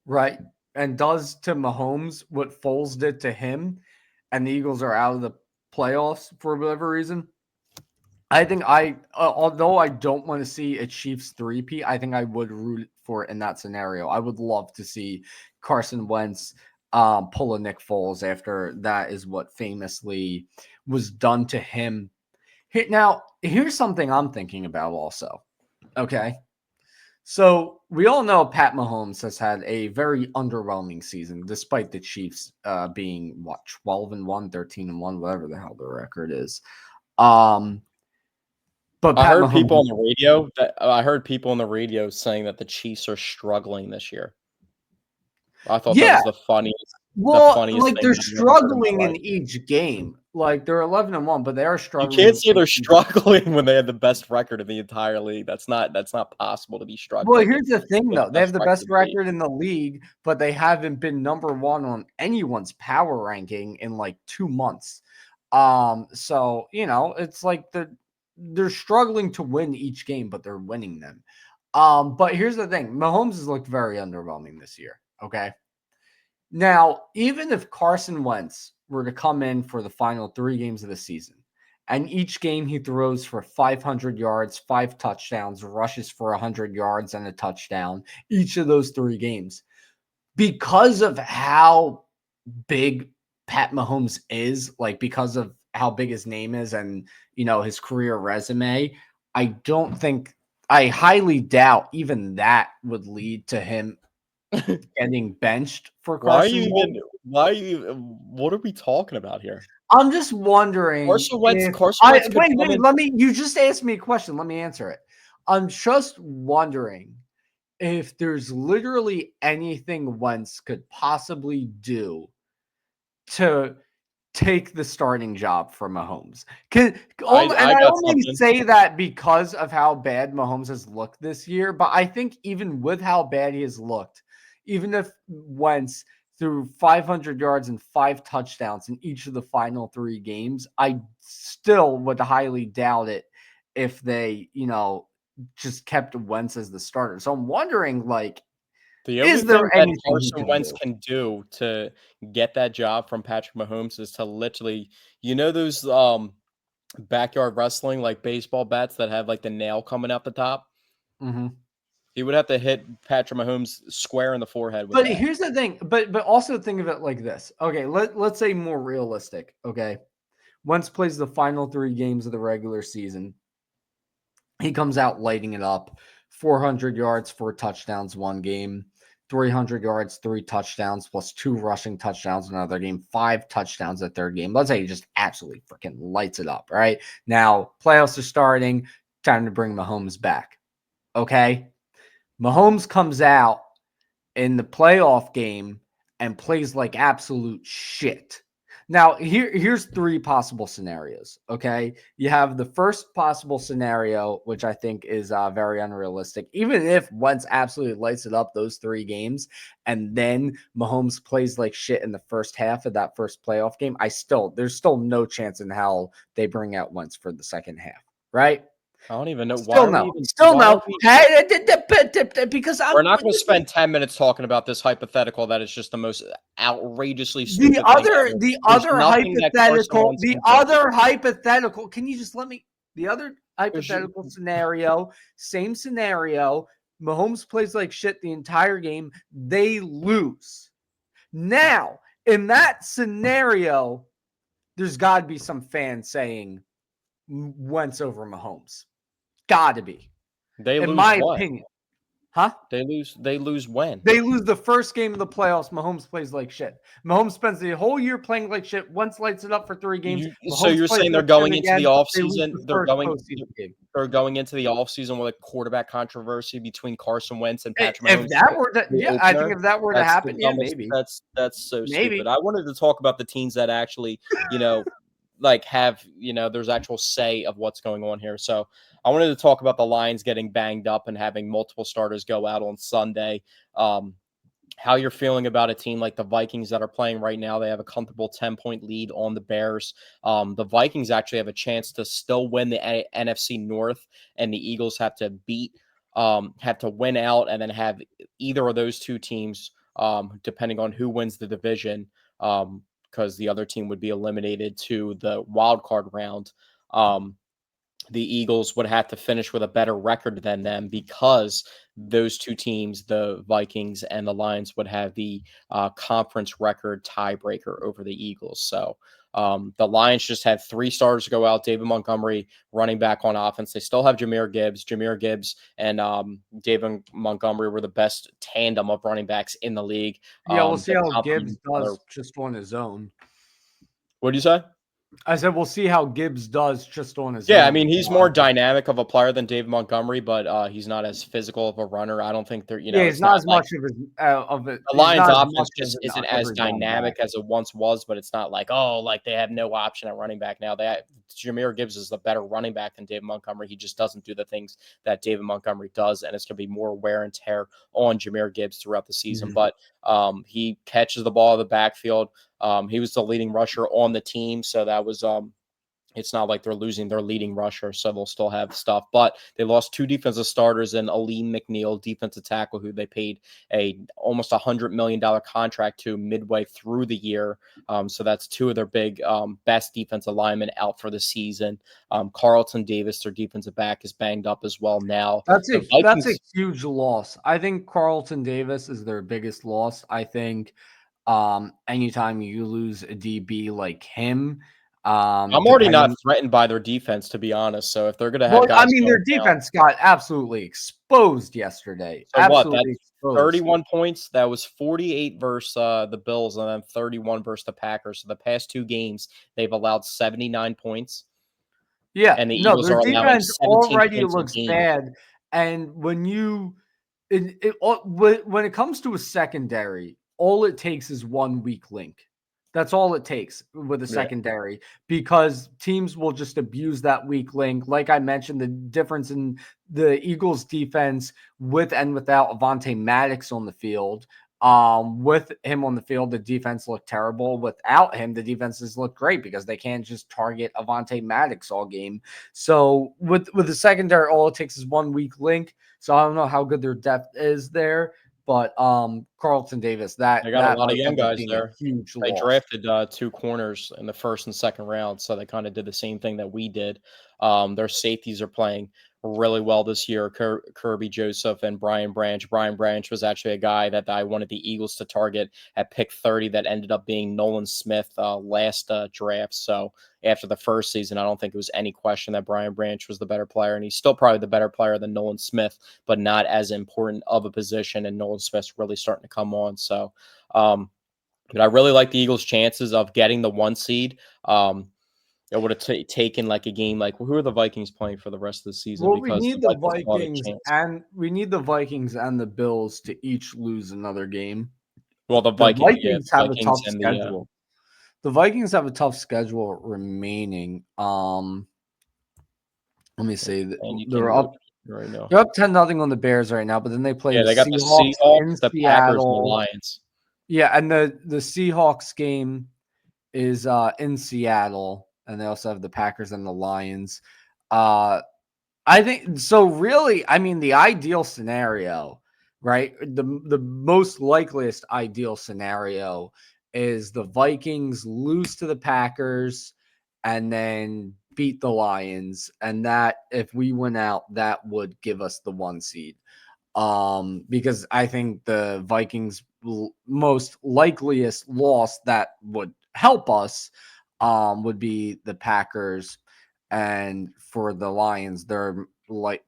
right, and does to Mahomes what Foles did to him, and the Eagles are out of the playoffs for whatever reason, I think although I don't want to see a Chiefs three-peat, I think I would root for it in that scenario. I would love to see Carson Wentz pull a Nick Foles after that is what famously was done to him. Now, here's something I'm thinking about also. Okay. So we all know Pat Mahomes has had a very underwhelming season, despite the Chiefs being 12-1, 13-1, whatever the hell their record is. But I Pat heard people on Mahomes, the radio saying that the Chiefs are struggling this year. I thought that yeah. was the funniest Well, like thing they're that I've ever heard in struggling my in life. each game. Like they're 11-1, but they are You can't struggling. say they're struggling when they have the best record in the entire league. That's not possible to be Well, struggling here's the thing, with though. the They have best the record best in the league. record in the league, but they haven't been number one on anyone's power ranking in like 2 months. So it's like they're struggling to win each game, but they're winning them. But here's the thing: Mahomes has looked very underwhelming this year. Okay. Now, even if Carson Wentz were to come in for the final 3 games of the season, and each game he throws for 500 yards, 5 touchdowns, rushes for 100 yards and a touchdown, each of those 3 games, because of how big Pat Mahomes is, like because of how big his name is and, his career resume, I highly doubt even that would lead to him getting benched for Carson Wentz. What are we talking about here? I'm just wondering if Carson Wentz could come wait, in. you just asked me a question. Let me answer it. I'm just wondering if there's literally anything Wentz could possibly do to take the starting job from Mahomes. And I I got only something. say that because of how bad Mahomes has looked this year. But I think even with how bad he has looked, even if Wentz threw 500 yards and 5 touchdowns in each of the final 3 games, I still would highly doubt it if they, just kept Wentz as the starter. So I'm wondering, like, The only is there thing that anything he Carson can Wentz do? can do to get that job from Patrick Mahomes is to literally, those backyard wrestling like baseball bats that have like the nail coming out the top. Mm-hmm. He would have to hit Patrick Mahomes square in the forehead with But that. here's the thing, but also think of it like this. Okay, let's say more realistic. Okay. Wentz plays the final 3 games of the regular season. He comes out lighting it up. 400 yards, 4 touchdowns, 1 game. 300 yards, 3 touchdowns, plus 2 rushing touchdowns in another game, 5 touchdowns at third game. Let's say he just absolutely freaking lights it up, right? Now, playoffs are starting. Time to bring Mahomes back. Okay? Mahomes comes out in the playoff game and plays like absolute shit. Now, here's 3 possible scenarios, okay? You have the first possible scenario, which I think is very unrealistic. Even if Wentz absolutely lights it up those 3 games, and then Mahomes plays like shit in the first half of that first playoff game, there's still no chance in hell they bring out Wentz for the second half, right? I don't even know Still no. Hey, because we're not going to spend 10 minutes talking about this hypothetical that is just the most outrageously stupid the other hypothetical. Can you just let me? The other hypothetical scenario, same scenario. Mahomes plays like shit the entire game. They lose. Now, in that scenario, there's got to be some fan saying Wentz over Mahomes. Got to be. In my opinion. Huh? They lose when? They lose the first game of the playoffs. Mahomes plays like shit. Mahomes spends the whole year playing like shit. Once lights it up for 3 games. So you're saying they're going into the offseason? They're going into the offseason with a quarterback controversy between Carson Wentz and Patrick Mahomes. If that were to, I think if that were to happen, maybe. That's so stupid. I wanted to talk about the teams that actually, like have, there's actual say of what's going on here. So I wanted to talk about the Lions getting banged up and having multiple starters go out on Sunday. How you're feeling about a team like the Vikings that are playing right now. They have a comfortable 10-point lead on the Bears. The Vikings actually have a chance to still win the NFC North, and the Eagles have to win out and then have either of those 2 teams, depending on who wins the division, because the other team would be eliminated to the wild card round. The Eagles would have to finish with a better record than them because those 2 teams, the Vikings and the Lions, would have the conference record tiebreaker over the Eagles. So the Lions just had 3 starters go out. David Montgomery running back on offense. They still have Jahmyr Gibbs. Jahmyr Gibbs and David Montgomery were the best tandem of running backs in the league. Yeah, we'll see how Gibbs does just on his own. What do you say? I said, we'll see how Gibbs does just on his own. Yeah, I mean, he's more dynamic of a player than David Montgomery, but he's not as physical of a runner. I don't think they're, he's not as much of it. The Lions' offense just isn't as dynamic as it once was, but it's not like, they have no option at running back now. Jahmyr Gibbs is the better running back than David Montgomery. He just doesn't do the things that David Montgomery does, and it's going to be more wear and tear on Jahmyr Gibbs throughout the season. But he catches the ball in the backfield. He was the leading rusher on the team, so that was it's not like they're losing their leading rusher, so they'll still have stuff. But they lost 2 defensive starters in Aleem McNeil, defensive tackle, who they paid almost $100 million contract to midway through the year. So that's 2 of their big best defensive linemen out for the season. Carlton Davis, their defensive back, is banged up as well now. That's a huge loss. I think Carlton Davis is their biggest loss. I think anytime you lose a DB like him, I'm already not threatened by their defense, to be honest. So if they're going to have guys, their defense got absolutely exposed yesterday. So absolutely exposed. 31 points. That was 48 versus the Bills, and then 31 versus the Packers. So the past 2 games, they've allowed 79 points. Yeah, and the Eagles their are defense already looks bad. And when when it comes to a secondary, all it takes is 1 weak link. That's all it takes with a secondary, because teams will just abuse that weak link. Like I mentioned, the difference in the Eagles defense with and without Avonte Maddox on the field. With him on the field, the defense looked terrible. Without him, the defenses look great because they can't just target Avonte Maddox all game. So with the secondary, all it takes is 1 weak link. So I don't know how good their depth is there. But Carlton Davis, they got a lot of young guys there. Huge they loss. Drafted 2 corners in the first and second round, so they kind of did the same thing that we did. Their safeties are playing really well this year. Kirby Joseph and Brian Branch. Brian Branch was actually a guy that I wanted the Eagles to target at pick 30 that ended up being Nolan Smith last draft. So after the first season, I don't think it was any question that Brian Branch was the better player, and he's still probably the better player than Nolan Smith, but not as important of a position, and Nolan Smith's really starting to come on. So but I really like the Eagles' chances of getting the 1 seed. It would have taken like a game like, well, who are the Vikings playing for the rest of the season? Well, we Because the need the Vikings still have a Vikings chance. and we need the Vikings and the Bills to each lose another game. Well, the The Vikings Vikings have a and tough the schedule. The Vikings have a tough schedule remaining. Let me see. and you They're can look up. right now. They're up 10-0 on the Bears right now, but then they play Yeah, the they got the Seahawks in Seahawks, the Packers, and the Seattle. Lions. Yeah, and the Seahawks game is in Seattle, and they also have the Packers and the Lions. I think so. Really, I mean, the ideal scenario, right? The most likeliest ideal scenario is the Vikings lose to the Packers and then beat the Lions, and that if we win out, that would give us the 1 seed. Because I think the Vikings most likeliest loss that would help us would be the Packers, and for the Lions, their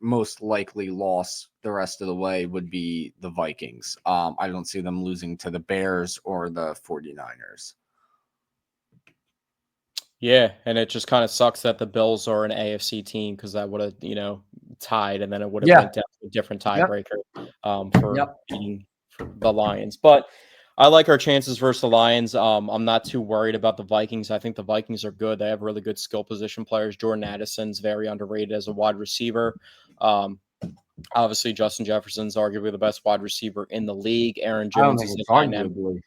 most likely loss the rest of the way would be the Vikings. I don't see them losing to the Bears or the 49ers. Yeah, and it just kind of sucks that the Bills are an AFC team because that would have, tied, and then it would have Yeah. went down to a different Yep. tiebreaker for Yep. beating the Lions. But I like our chances versus the Lions. I'm not too worried about the Vikings. I think the Vikings are good. They have really good skill position players. Jordan Addison's very underrated as a wide receiver. Obviously, Justin Jefferson's arguably the best wide receiver in the league. Aaron I don't Jones think is it's a dynamic. arguably.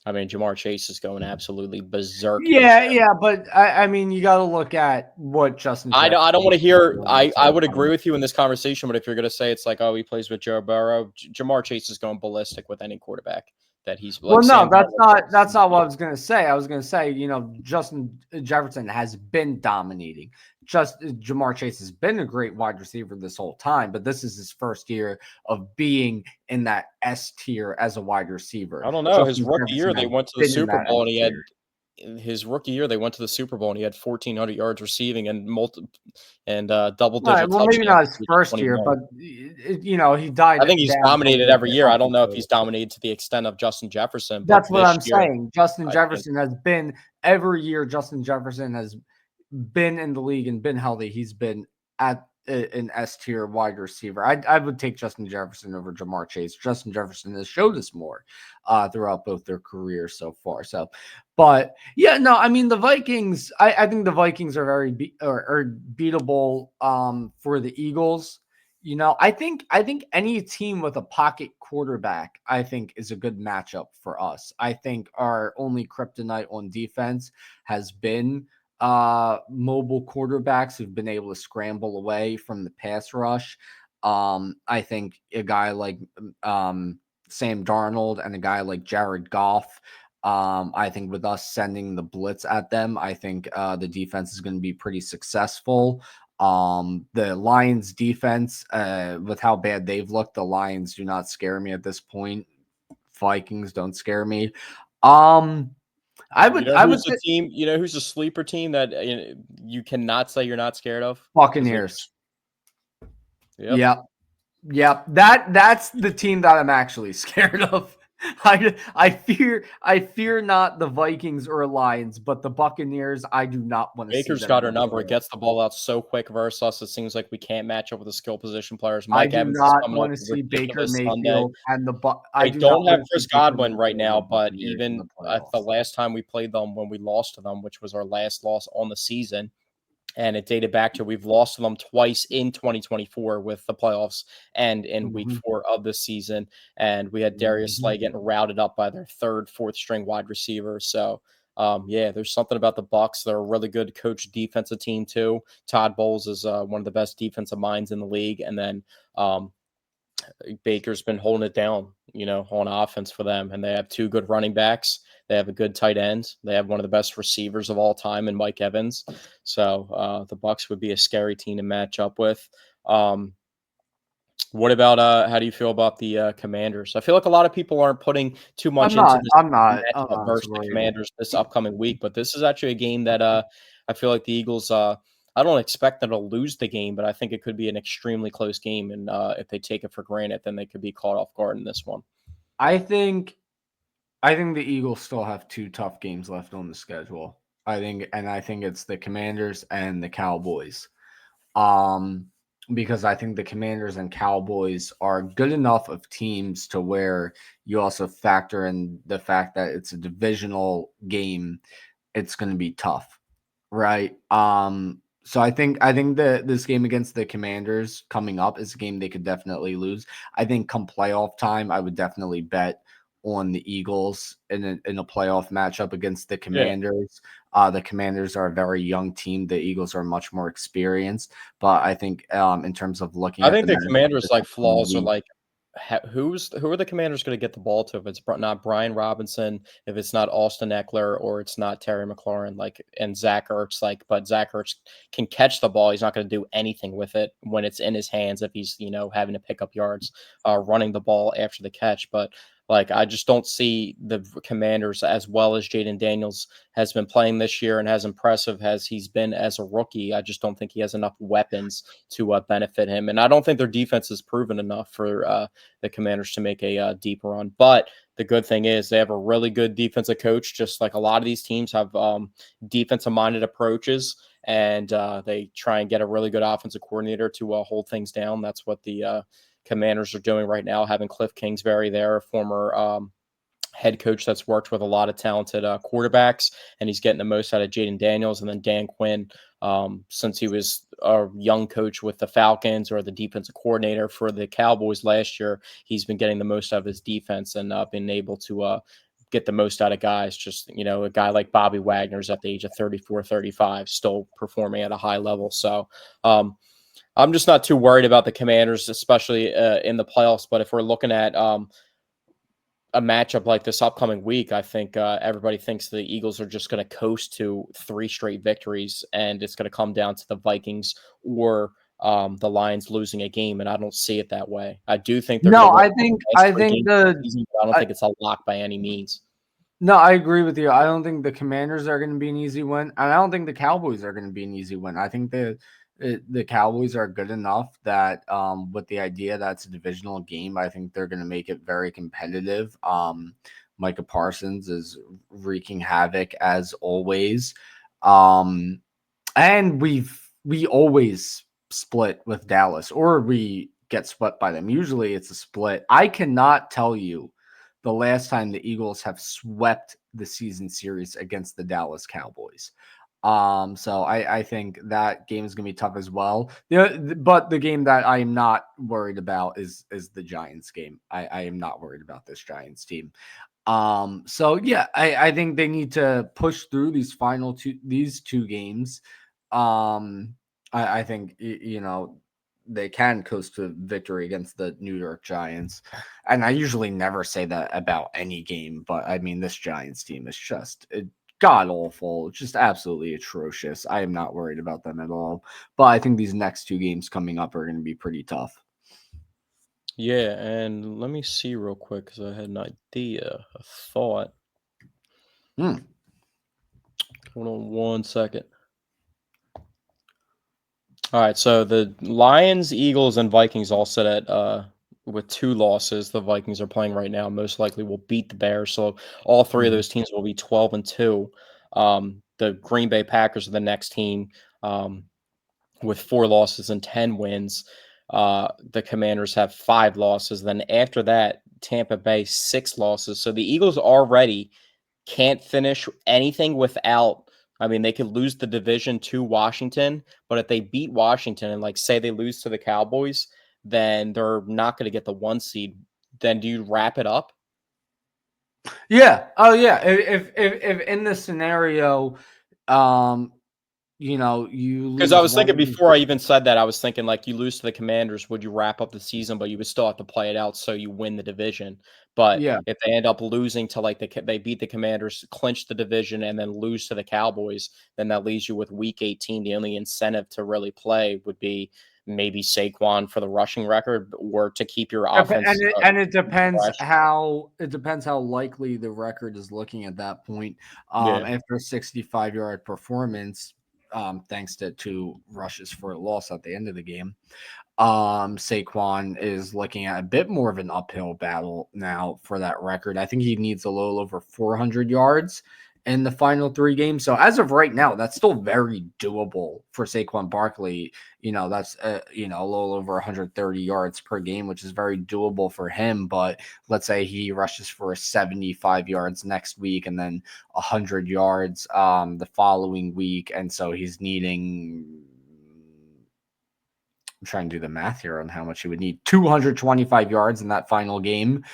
I mean, Jamar Chase is going absolutely berserk this Yeah, year. yeah, but I mean, you got to look at what Justin I don't Jefferson want to has been hear. doing this I whole would time. agree with you in this conversation, but if you're going to say it's like, oh, he plays with Joe Burrow, Jamar Chase is going ballistic with any quarterback that he's like Well, no, Sam Darnold. that's not what I was going to say. I was going to say, Justin Jefferson has been dominating. Just Jamar Chase has been a great wide receiver this whole time, but this is his first year of being in that S tier as a wide receiver. I don't know. His Justin rookie year, Jefferson they has went to the been in Super that Bowl, S and he had tier. his rookie year. They went to the Super Bowl, and he had 1,400 yards receiving and double All right, digit well, maybe not touchdowns. his first year, but he died I think he's down a dominated little every bit year. I don't know if offensively. he's dominated to the extent of Justin Jefferson, but That's what this I'm year, saying. Justin I think. Jefferson has been every year. Justin Jefferson has been in the league and been healthy. He's been at an S tier wide receiver. I would take Justin Jefferson over Jamar Chase. Justin Jefferson has showed us more throughout both their careers so far. So, but yeah, no, I mean the Vikings. I think the Vikings are very are beatable for the Eagles. I think any team with a pocket quarterback, I think, is a good matchup for us. I think our only kryptonite on defense has been mobile quarterbacks who've been able to scramble away from the pass rush. I think a guy like Sam Darnold and a guy like Jared Goff. I think with us sending the blitz at them, I think the defense is going to be pretty successful. The Lions defense, with how bad they've looked, the Lions do not scare me at this point. Vikings don't scare me. I would Who's the say team? Who's a sleeper team that you cannot say you're not scared of? Buccaneers. Yep. Yep. Yep. That's the team that I'm actually scared of. I fear not the Vikings or Lions, but the Buccaneers, I do not want to see Baker's them got in our the number. It playoffs. gets the ball out so quick versus us. It seems like we can't match up with the skill position players. I Mike do Evans is not coming want off to a see Baker ridiculous Sunday. Mayfield and I They do not don't have want to see Chris Baker Godwin right Mayfield and now, the but Buccaneers in even the the playoffs. last time we played them, when we lost to them, which was our last loss on the season, and it dated back to we've lost to them twice in 2024 with the playoffs and in week 4 of the season. And we had Darius Slay getting routed up by their third, fourth string wide receiver. So, yeah, there's something about the Bucs. They're a really good coach defensive team too. Todd Bowles is one of the best defensive minds in the league. And then Baker's been holding it down, on offense for them. And they have 2 good running backs. They have a good tight end. They have one of the best receivers of all time in Mike Evans. So the Bucs would be a scary team to match up with. What about how do you feel about the Commanders? I feel like a lot of people aren't putting too much into this I'm matchup not versus too the worried. Commanders this upcoming week, but this is actually a game that I feel like the Eagles. I don't expect them to lose the game, but I think it could be an extremely close game, and if they take it for granted, then they could be caught off guard in this one. I think the Eagles still have 2 tough games left on the schedule. I think it's the Commanders and the Cowboys. Because I think the Commanders and Cowboys are good enough of teams to where you also factor in the fact that it's a divisional game. It's going to be tough, right? So I think this game against the Commanders coming up is a game they could definitely lose. I think come playoff time, I would definitely bet on the Eagles in a playoff matchup against the Yeah. Commanders. The Commanders are a very young team. The Eagles are much more experienced. But I think in terms of looking I at think the the matchup Commanders' this like upcoming flaws are week, like who are the Commanders going to get the ball to if it's not Brian Robinson, if it's not Austin Eckler, or it's not Terry McLaurin, like and Zach Ertz, but Zach Ertz can catch the ball. He's not going to do anything with it when it's in his hands if he's having to pick up yards, running the ball after the catch. But like I just don't see the Commanders as well as Jaden Daniels has been playing this year and as impressive as he's been as a rookie. I just don't think he has enough weapons to benefit him, and I don't think their defense is proven enough for the Commanders to make a deep run. But the good thing is they have a really good defensive coach, just like a lot of these teams have defensive-minded approaches, and they try and get a really good offensive coordinator to hold things down. That's what the Commanders are doing right now, having Cliff Kingsbury there, a former head coach that's worked with a lot of talented quarterbacks, and he's getting the most out of Jaden Daniels. And then Dan Quinn, since he was a young coach with the Falcons or the defensive coordinator for the Cowboys last year, he's been getting the most out of his defense and been able to get the most out of guys. Just, a guy like Bobby Wagner's at the age of 34, 35, still performing at a high level. So, I'm just not too worried about the Commanders, especially in the playoffs. But if we're looking at a matchup like this upcoming week, I think everybody thinks the Eagles are just going to coast to 3 straight victories, and it's going to come down to the Vikings or the Lions losing a game, and I don't see it that way. I do think they're going to no, win I the think last 3 games of the season, but I don't I, think it's a lock by any means. no, I agree with you. I don't think the Commanders are going to be an easy win, and I don't think the Cowboys are going to be an easy win. I think the Cowboys are good enough that with the idea that it's a divisional game, I think they're going to make it very competitive. Micah Parsons is wreaking havoc as always, and we always split with Dallas, or we get split by them. Usually, it's a split. I cannot tell you the last time the Eagles have swept the season series against the Dallas Cowboys. So I think that game is gonna be tough as well. But the game that I am not worried about is the Giants game. I am not worried about this Giants team. So yeah, I think they need to push through these two games. I think they can coast to victory against the New York Giants. And I usually never say that about any game, but I mean, this Giants team is just god awful, just absolutely atrocious. I am not worried about them at all. But I think these next 2 games coming up are going to be pretty tough. Yeah, and let me see real quick because I had an idea, a thought. Hmm. Hold on one second. All right, so the Lions, Eagles, and Vikings all set at with 2 losses. The Vikings are playing right now. Most likely will beat the Bears. So all 3 of Mhm. those teams will be 12-2. The Green Bay Packers are the next team with 4 losses and 10 wins. The Commanders have 5 losses. Then after that, Tampa Bay 6 losses. So the Eagles already can't finish anything without. I mean, they could lose the division to Washington, but if they beat Washington and say they lose to the Cowboys, then they're not going to get the 1 seed. Then do you wrap it up? Yeah. Oh, yeah. If in this scenario, um, you Because I lose was one thinking of these. before I even said that, I was thinking like you lose to the Commanders, would you wrap up the season, but you would still have to play it out so you win the division. But Yeah. if they end up losing to like they beat the Commanders, clinch the division, and then lose to the Cowboys, then that leaves you with Week 18. The only incentive to really play would be maybe Saquon for the rushing record, or to keep your offense And it depends fresh. how likely the record is looking at that point. Yeah. After a 65-yard performance, thanks to two rushes for a loss at the end of the game. Saquon is looking at a bit more of an uphill battle now for that record. I think he needs a little over 400 yards in the final three games. So as of right now, that's still very doable for Saquon Barkley. That's a little over 130 yards per game, which is very doable for him. But let's say he rushes for 75 yards next week and then 100 yards the following week, and so he's needing. I'm trying to do the math here on how much he would need. 225 yards in that final game.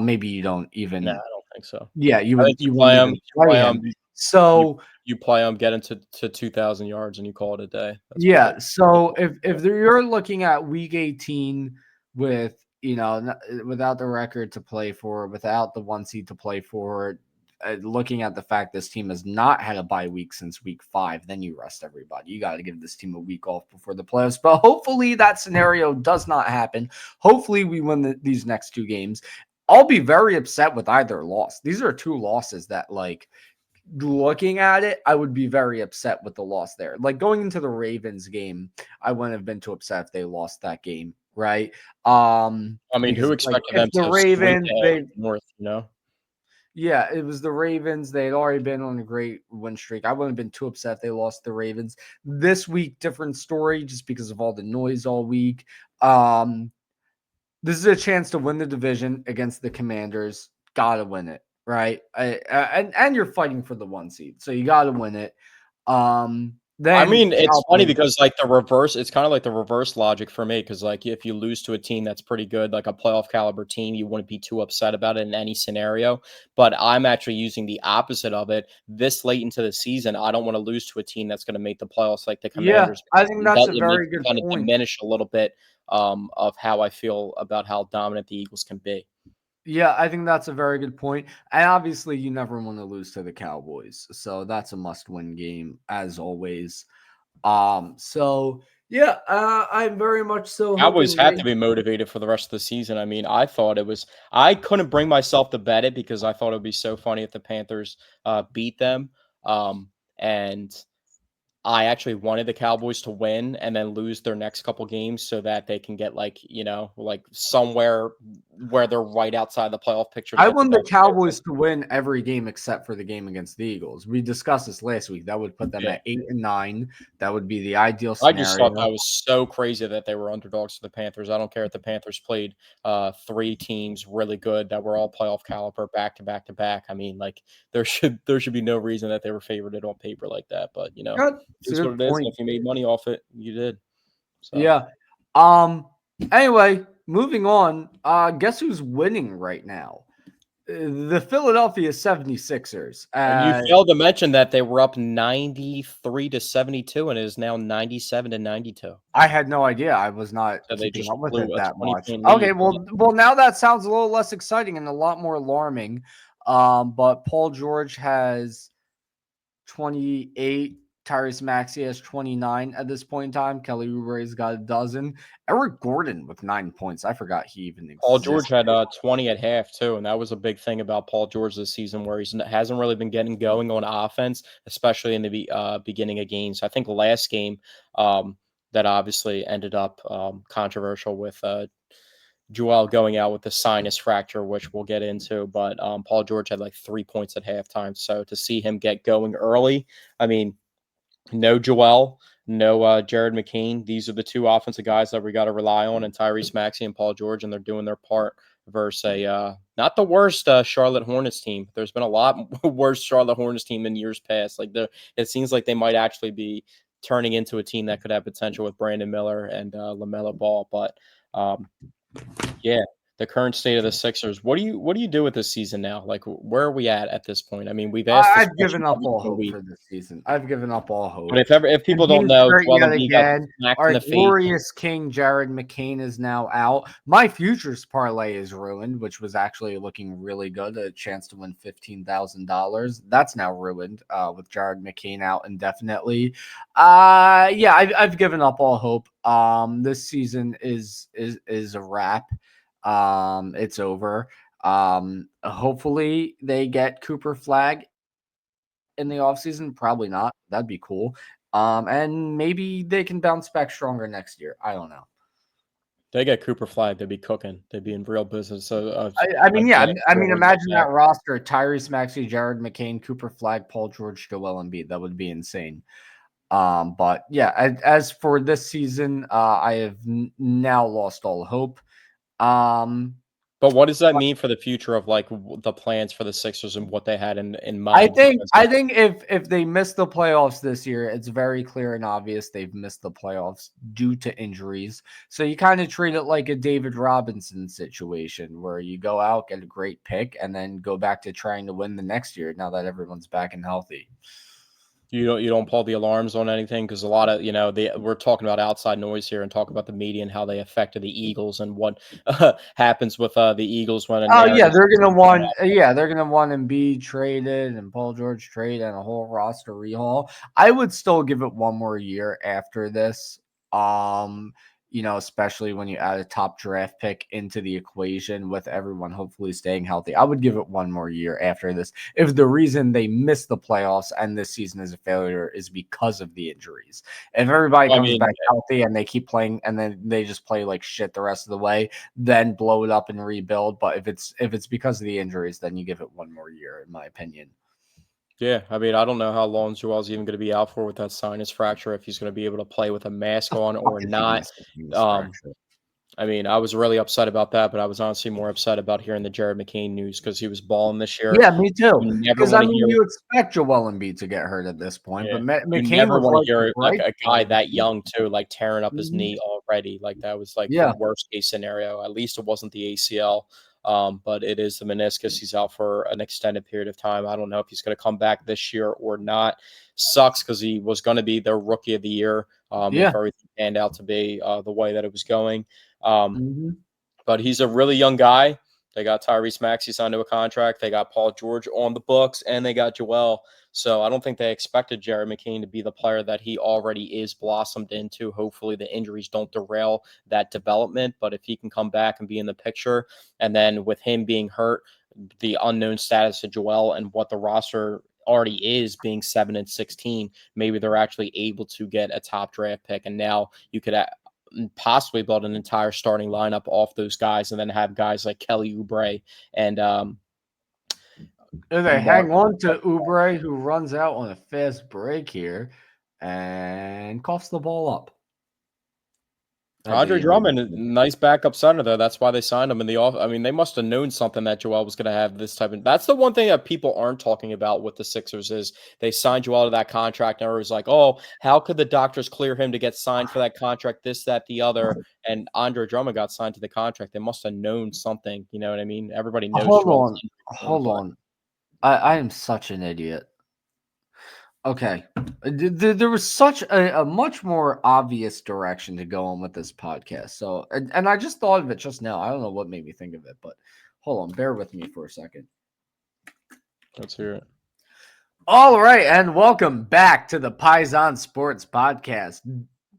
Maybe you don't No, even. I don't think so. Yeah, I think you wouldn't even play him. you So you play them, get into 2,000 yards, and you call it a day. That's what yeah, they. so if you're looking at week 18 with without the record to play for, without the one seed to play for, looking at the fact this team has not had a bye week since week 5, then you rest everybody. You got to give this team a week off before the playoffs. But hopefully that scenario does not happen. Hopefully we win these next two games. I'll be very upset with either loss. These are two losses that, like, looking at it, I would be very upset with the loss there. Like, going into the Ravens game, I wouldn't have been too upset if they lost that game, right? I mean, Because, who like, expected if them the to sweep Ravens, the they AFC North, you know? yeah, it was the Ravens. They had already been on a great win streak. I wouldn't have been too upset if they lost the Ravens. This week, different story just because of all the noise all week. Um, this is a chance to win the division against the Commanders. Gotta win it, right? And you're fighting for the one seed, so you gotta win it. I Then mean, it's funny Cowboys. because, like, the reverse it's kinda like the reverse logic for me because, like, if you lose to a team that's pretty good, like a playoff caliber team, you wouldn't be too upset about it in any scenario, but I'm actually using the opposite of it. This late into the season, I don't wanna lose to a team that's gonna make the playoffs like the Yeah, Commanders I because think that that's a it makes very me good kinda point. diminish a little bit, of how I feel about how dominant the Eagles can be. Yeah, I think that's a very good point. And obviously, you never want to lose to the Cowboys, so that's a must-win game as always. So yeah, I'm very much so Cowboys hoping have they. to be motivated for the rest of the season. I mean, I couldn't bring myself to bet it because I thought it would be so funny if the Panthers beat them. And I actually wanted the Cowboys to win and then lose their next couple games so that they can get like, like somewhere where they're right outside the playoff picture to I get the want the best chance. Cowboys to win every game except for the game against the Eagles. We discussed this last week. That would put them Yeah. at 8-9. That would be the ideal I just thought scenario. that was so crazy that they were underdogs to the Panthers. I don't care if the Panthers played three teams really good that were all playoff caliber back to back to back. I mean, like there should be no reason that they were favored on paper like that. But Good. It's a it's what good it is. And point. if you made money off it, you did. So Yeah. Um. Anyway, moving on. Guess who's winning right now? The Philadelphia 76ers. you failed to mention that they were up 93-72 and it is now 97-92. I had no idea. I was not So they keeping just up with blew it a that 20 much. point Okay, lead. Yeah. well, now that sounds a little less exciting and a lot more alarming. But Paul George has 28. Tyrese Maxey has 29 at this point in time. Kelly Oubre's got a dozen. Eric Gordon with 9 points. I forgot he even Paul George had existed. 20 at half too, and that was a big thing about Paul George this season, where hasn't really been getting going on offense, especially in the beginning of games. I think last game that obviously ended up controversial with Joel going out with the sinus fracture, which we'll get into. But Paul George had like 3 points at halftime, so to see him get going early, I mean, no Joel, no Jared McCain. These are the two offensive guys that we got to rely on, and Tyrese Maxey and Paul George, and they're doing their part versus a not the worst Charlotte Hornets team. There's been a lot worse Charlotte Hornets team in years past. Like it seems like they might actually be turning into a team that could have potential with Brandon Miller and LaMelo Ball. But yeah, the current state of the Sixers. What do you do with this season now? Like, where are we at this point? I mean, we've asked this I've question given up every all single hope week. for this season. I've given up all But hope. if The people don't team's know, hurt Joel yet Embiid got again. smacked in Our the face. glorious king Jared McCain is now out. My futures parlay is ruined, which was actually looking really good. A chance to win $15,000. That's now ruined with Jared McCain out indefinitely. Yeah, I've given up all hope. This season is a wrap. It's over. Hopefully they get Cooper Flag in the offseason. Probably not. That'd be cool. And maybe they can bounce back stronger next year. I don't know. They get Cooper Flag, they'd be cooking. They'd be in real business. So I mean, yeah. I mean, forwards like imagine that roster: Tyrese Maxey, Jared McCain, Cooper Flag, Paul George, Joel Embiid. That would be insane. But yeah, as for this season, I have now lost all hope. But what does that mean for the future of like the plans for the Sixers and what they had in I mind? think if they miss the playoffs this year, it's very clear and obvious they've missed the playoffs due to injuries. So you kind of treat it like a David Robinson situation where you go out, get a great pick, and then go back to trying to win the next year now that everyone's back and healthy. You don't pull the alarms on anything because a lot of we're talking about outside noise here and talk about the media and how they affected the Eagles and what happens with the Eagles when a Oh yeah, narrative. they're gonna want Embiid traded and Paul George traded and a whole roster rehaul. I would still give it one more year after this. Especially when you add a top draft pick into the equation with everyone hopefully staying healthy. I would give it one more year after this. If the reason they missed the playoffs and this season is a failure is because of the injuries. If everybody comes back healthy and they keep playing and then they just play like shit the rest of the way, then blow it up and rebuild. But if it's because of the injuries, then you give it one more year, in my opinion. Yeah, I mean, I don't know how long Joel's even going to be out for with that sinus fracture, if he's going to be able to play with a mask on or not. I mean, I was really upset about that, but I was honestly more upset about hearing the Jared McCain news because he was balling this year. Yeah, me too. Because you expect Joel Embiid to get hurt at this point, but McCain you never want to hear like a guy that young too, like tearing up his knee already. Like that was like the worst case scenario. At least it wasn't the ACL. But it is the meniscus. He's out for an extended period of time. I don't know if he's going to come back this year or not. Sucks because he was going to be their rookie of the year if everything panned out to be the way that it was going. But he's a really young guy. They got Tyrese Maxey signed to a contract. They got Paul George on the books, and they got Joel. So I don't think they expected Jared McCain to be the player that he already is blossomed into. Hopefully the injuries don't derail that development. But if he can come back and be in the picture, and then with him being hurt, the unknown status of Joel and what the roster already is being 7-16, maybe they're actually able to get a top draft pick. And now you could possibly build an entire starting lineup off those guys and then have guys like Kelly Oubre and they hang on to Oubre, who runs out on a fast break here and coughs the ball up. Andre Drummond, nice backup center though. That's why they signed him in the off. I mean, they must have known something that Joel was going to have this type of. That's the one thing that people aren't talking about with the Sixers is they signed Joel to that contract, and everyone's like, "Oh, how could the doctors clear him to get signed for that contract? This, that, the other." And Andre Drummond got signed to the contract. They must have known something. You know what I mean? Everybody knows. Hold on. I am such an idiot. Okay. There was such a much more obvious direction to go on with this podcast. So, and I just thought of it just now. I don't know what made me think of it, but hold on. Bear with me for a second. Let's hear it. All right. And welcome back to the Paisan Sports podcast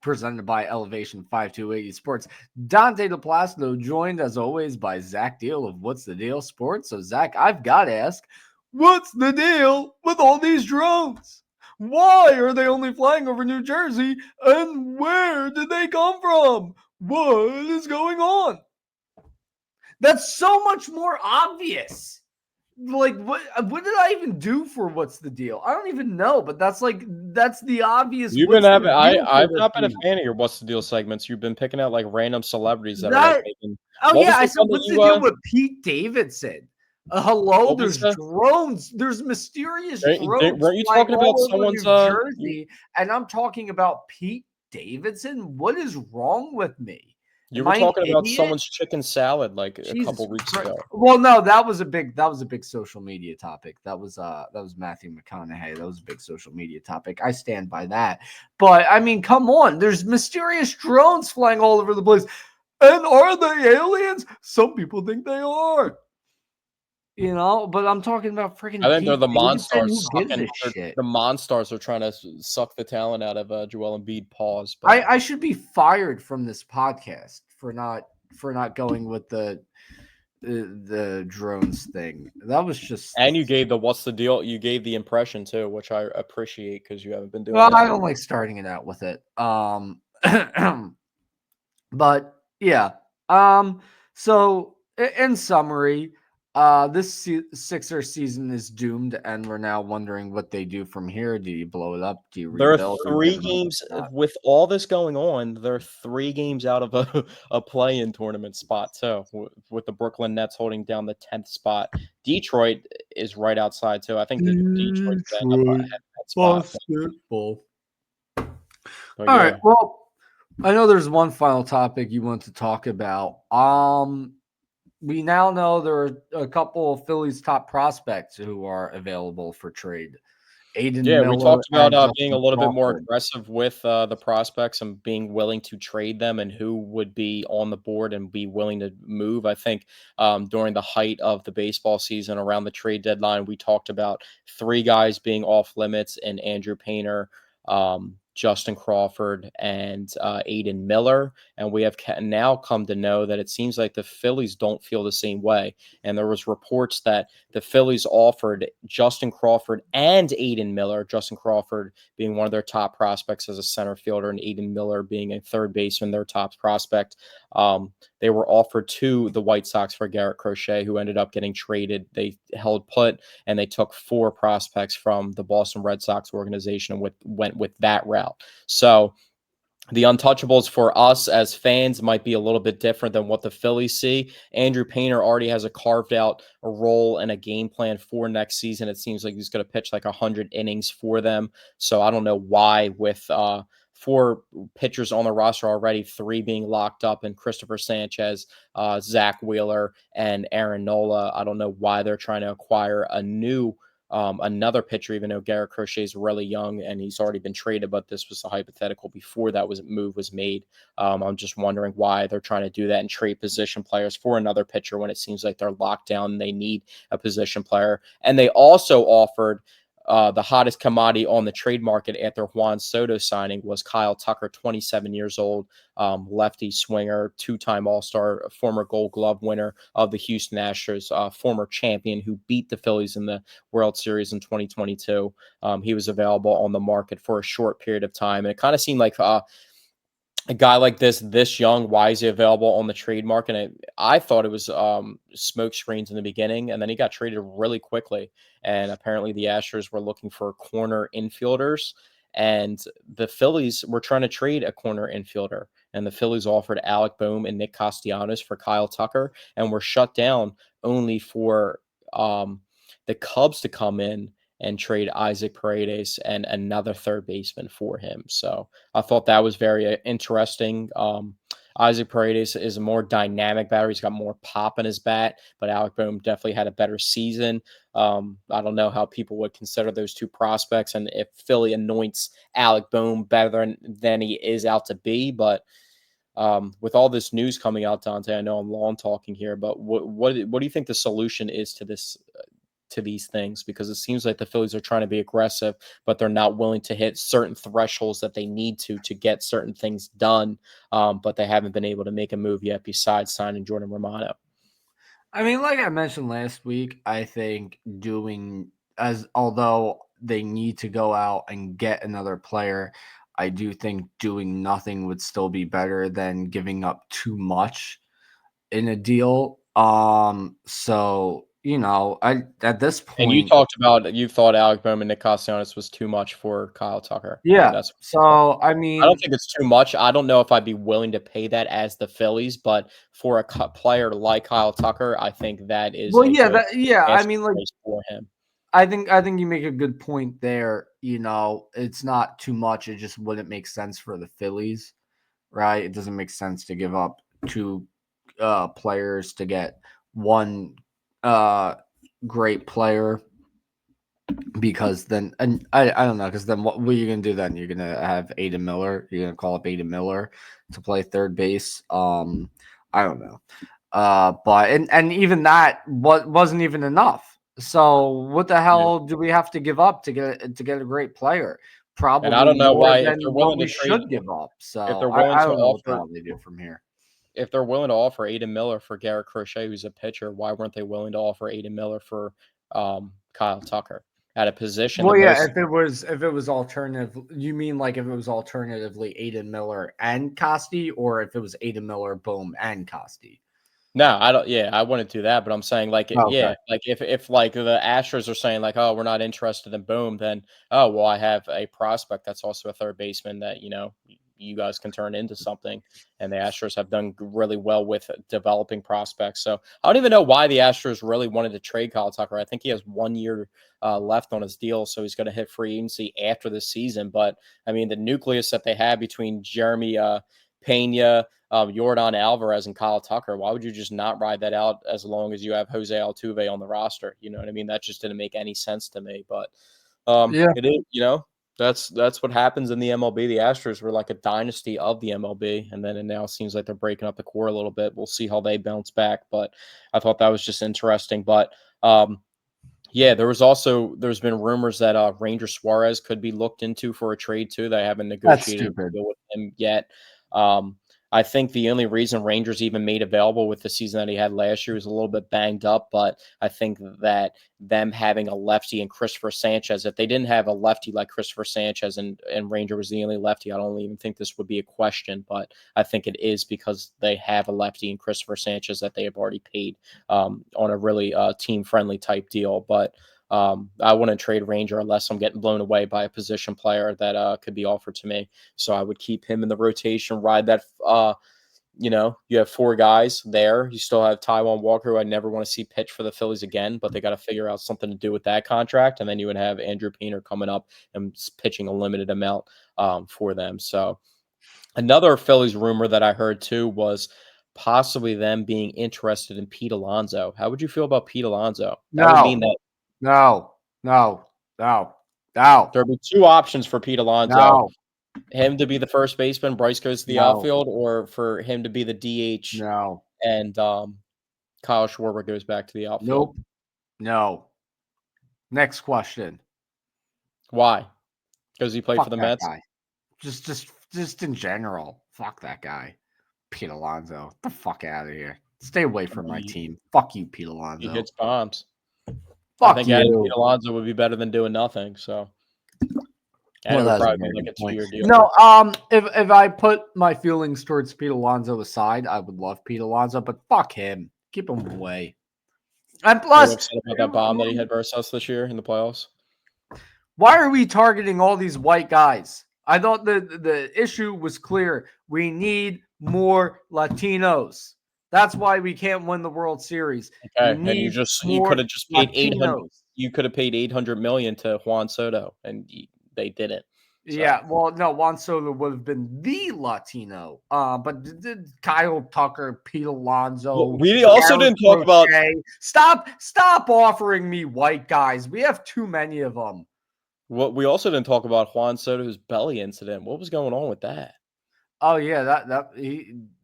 presented by Elevation 5280 Sports. Dante DePlacido joined as always by Zach Deal of What's the Deal Sports. So, Zach, I've got to ask, what's the deal with all these drones? Why are they only flying over New Jersey? And where did they come from? What is going on? That's so much more obvious. Like, what did I even do for What's the Deal? I don't even know, but that's the obvious. You've been having, I've not been a fan of your What's the Deal segments. You've been picking out like random celebrities that are like making. I said, what's the deal with Pete Davidson? Hello, there's drones. There's mysterious drones. Weren't you talking about someone's New Jersey? And I'm talking about Pete Davidson. What is wrong with me? You Am were I an talking about idiot? someone's chicken salad like a Jesus couple weeks Christ. ago. Well, no, that was a big social media topic. That was Matthew McConaughey. That was a big social media topic. I stand by that. But I mean, come on. There's mysterious drones flying all over the place. And are they aliens? Some people think they are. But I'm talking about freaking I think they're Pete the Davidson. Monstars Who gives sucking. a shit? The Monstars are trying to suck the talent out of Joel Embiid. Pause, but I should be fired from this podcast for not going with the drones thing. That was just. and you gave the what's the deal? You gave the impression too, which I appreciate because you haven't been doing Well, I that. don't like starting it out with it. But yeah. So in summary, this Sixer season is doomed, and we're now wondering what they do from here. Do you blow it up? Do you There are rebuild? Do you give 3 them another games shot? with all this going on, there are 3 games out of a a play-in tournament spot too, with the Brooklyn Nets holding down the 10th spot. Detroit is right outside too. I think that Detroit's gonna end up Detroit ahead of that spot. basketball. But All right. yeah. Well, I know there's one final topic you want to talk about. We now know there are a couple of Phillies top prospects who are available for trade. Aiden Yeah, we Miller talked about, and being a Justin little bit more Crawford. aggressive with, the prospects and being willing to trade them and who would be on the board and be willing to move. I think, during the height of the baseball season around the trade deadline, we talked about 3 guys being off limits and Andrew Painter, Justin Crawford, and, Aiden Miller, and we have now come to know that it seems like the Phillies don't feel the same way, and there was reports that the Phillies offered Justin Crawford and Aiden Miller, Justin Crawford being one of their top prospects as a center fielder and Aiden Miller being a third baseman, their top prospect. They were offered to the White Sox for Garrett Crochet, who ended up getting traded. They held put and they took 4 prospects from the Boston Red Sox organization and went with that route. So the untouchables for us as fans might be a little bit different than what the Phillies see. Andrew Painter already has a carved out a role and a game plan for next season. It seems like he's going to pitch like 100 innings for them. So I don't know why with 4 pitchers on the roster already, 3 being locked up, and Christopher Sanchez, Zach Wheeler, and Aaron Nola. I don't know why they're trying to acquire another pitcher, even though Garrett Crochet is really young and he's already been traded, but this was a hypothetical before that move was made. I'm just wondering why they're trying to do that and trade position players for another pitcher when it seems like they're locked down and they need a position player. And they also offered the hottest commodity on the trade market after Juan Soto signing was Kyle Tucker, 27 years old, lefty swinger, 2-time All-Star, former Gold Glove winner of the Houston Astros, former champion who beat the Phillies in the World Series in 2022. He was available on the market for a short period of time, and it kind of seemed like a guy like this young, why is he available on the trade market? And I thought it was smoke screens in the beginning, and then he got traded really quickly. And apparently the Astros were looking for corner infielders, and the Phillies were trying to trade a corner infielder. And the Phillies offered Alec Boehm and Nick Castellanos for Kyle Tucker, and were shut down only for the Cubs to come in and trade Isaac Paredes and another third baseman for him. So I thought that was very interesting. Isaac Paredes is a more dynamic batter. He's got more pop in his bat, but Alec Boehm definitely had a better season. I don't know how people would consider those 2 prospects and if Philly anoints Alec Boehm better than he is out to be, but with all this news coming out, Dante, I know I'm long talking here, but what do you think the solution is to this? To these things, because it seems like the Phillies are trying to be aggressive, but they're not willing to hit certain thresholds that they need to get certain things done. But they haven't been able to make a move yet besides signing Jordan Romano. I mean, like I mentioned last week, I think although they need to go out and get another player, I do think doing nothing would still be better than giving up too much in a deal. So I at this And you point, talked about you thought Alec Boehm and Nick Castellanos was too much for Kyle Tucker. yeah. That's So I I don't mean, think it's too much. I don't know if I'd be willing to pay that as the Phillies, but for a player like Kyle Tucker, I think that is well, a yeah, good I asking mean, like price for him. I think you make a good point there. It's not too much. It just wouldn't make sense for the Phillies, right? It doesn't make sense to give up two players to get one great player, because then, and I don't know, because then what are you gonna do then? You're gonna have Aiden Miller. You're gonna call up Aiden Miller to play third base. I don't know. But and even that wasn't even enough. So what the Yeah. hell do we have to give up to get a great player? And I Probably don't know more why than if they're what willing we to trade should give up. if So they're willing I to don't know what the offer hell they do from here. if they're willing to offer Aiden Miller for Garrett Crochet, who's a pitcher, why weren't they willing to offer Aiden Miller for Kyle Tucker at a position the Well, yeah, most? if it was alternative, you mean like if it was alternatively Aiden Miller and Costi, or if it was Aiden Miller, Boom, and Costi? No, I don't. Yeah, I wouldn't do that. But I'm saying, like, Okay. yeah, like if like the Astros are saying like, oh, we're not interested in Boom, then oh well, I have a prospect that's also a third baseman that you guys can turn into something. And the Astros have done really well with developing prospects. So I don't even know why the Astros really wanted to trade Kyle Tucker. I think he has 1 year left on his deal, so he's going to hit free agency after this season. But I mean, the nucleus that they have between Jeremy Pena, Yordan Alvarez, and Kyle Tucker. Why would you just not ride that out as long as you have Jose Altuve on the roster? You know what I mean? That just didn't make any sense to me. But Yeah. it is, that's what happens in the MLB. The Astros were like a dynasty of the MLB, and then it now seems like they're breaking up the core a little bit. We'll see how they bounce back. But I thought that was just interesting. But yeah, there's been rumors that Ranger Suarez could be looked into for a trade too. They haven't That's negotiated a stupid. deal with him yet. Um, I think the only reason Rangers even made available with the season that he had last year was a little bit banged up, but I think that them having a lefty and Christopher Sanchez, if they didn't have a lefty like Christopher Sanchez and Ranger was the only lefty, I don't even think this would be a question, but I think it is because they have a lefty and Christopher Sanchez that they have already paid on a really team-friendly type deal. But I wouldn't trade Ranger unless I'm getting blown away by a position player that could be offered to me. So I would keep him in the rotation, ride that. You have four guys there. You still have Taijuan Walker, who I never want to see pitch for the Phillies again, but they got to figure out something to do with that contract. And then you would have Andrew Painter coming up and pitching a limited amount for them. So another Phillies rumor that I heard too was possibly them being interested in Pete Alonso. How would you feel about Pete Alonso? That would mean No, that no, no, no, no, there'd be two options for Pete Alonso: no, him to be the first baseman, Bryce goes to the no, outfield, or for him to be the DH no, and Kyle Schwarber goes back to the outfield. nope, no. Next question. Why? Because he played for Fuck the that Mets. guy. Just in general. Fuck that guy. Pete Alonso. Get the fuck out of here. Stay away from my He, team. Fuck you, Pete he Alonso. hits bombs. I Fuck think adding Pete you. Alonso would be better than doing nothing. So, and it Well, would that's a probably be very like good a point. 2 year deal. If I put my feelings towards Pete Alonso aside, I would love Pete Alonso, but fuck him. Keep him away. And Are you plus, upset about that bomb that he had versus us this year in the playoffs? why are we targeting all these white guys? I thought the issue was clear. We need more Latinos. That's why we can't win the World Series. We Okay, and need you could more have just paid 800. Latinos. You could have paid 800 million to Juan Soto, and they didn't. So Yeah, well, no, Juan Soto would have been the Latino. But Kyle Tucker, Pete Alonso, we also Garrett didn't talk about Crochet. Stop offering me white guys. We have too many of them. what we also didn't talk about Juan Soto's belly incident. What was going on with that? Oh yeah,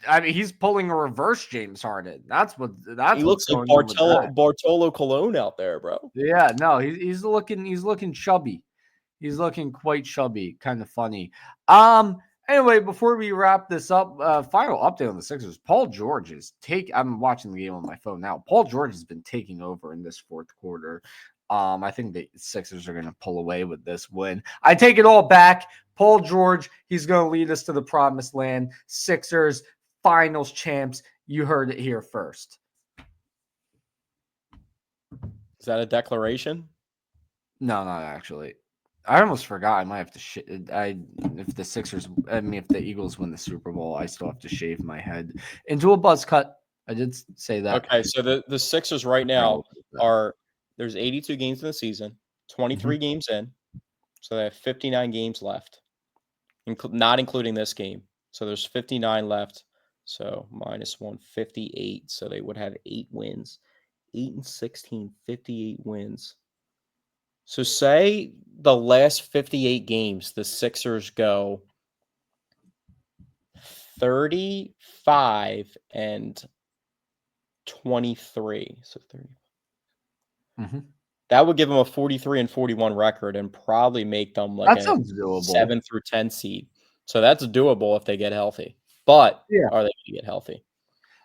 I mean, he's pulling a reverse James Harden. That's He what's looks like going on with that. Bartolo Colon out there, bro. Yeah, no, he's looking chubby. He's looking quite chubby, kind of funny. Anyway, before we wrap this up, final update on the Sixers. Paul George I'm watching the game on my phone now. Paul George has been taking over in this fourth quarter. I think the Sixers are going to pull away with this win. I take it all back. Paul George, he's going to lead us to the promised land. Sixers finals champs. You heard it here first. Is that a declaration? No, not actually. I almost forgot. I might have to. If the Eagles win the Super Bowl, I still have to shave my head into a buzz cut. I did say that. Okay, so the Sixers right now are there's 82 games in the season, 23 games in, so they have 59 games left, not including this game. So there's 59 left. So minus 158. So they would have 8 wins. 8-16, 58 wins. So say the last 58 games, the Sixers go 35-23. So 30. Mm-hmm. That would give them a 43-41 record and probably make them like That a sounds doable. 7 through 10 seed. So that's doable if they get healthy. But Yeah. are they going to get healthy?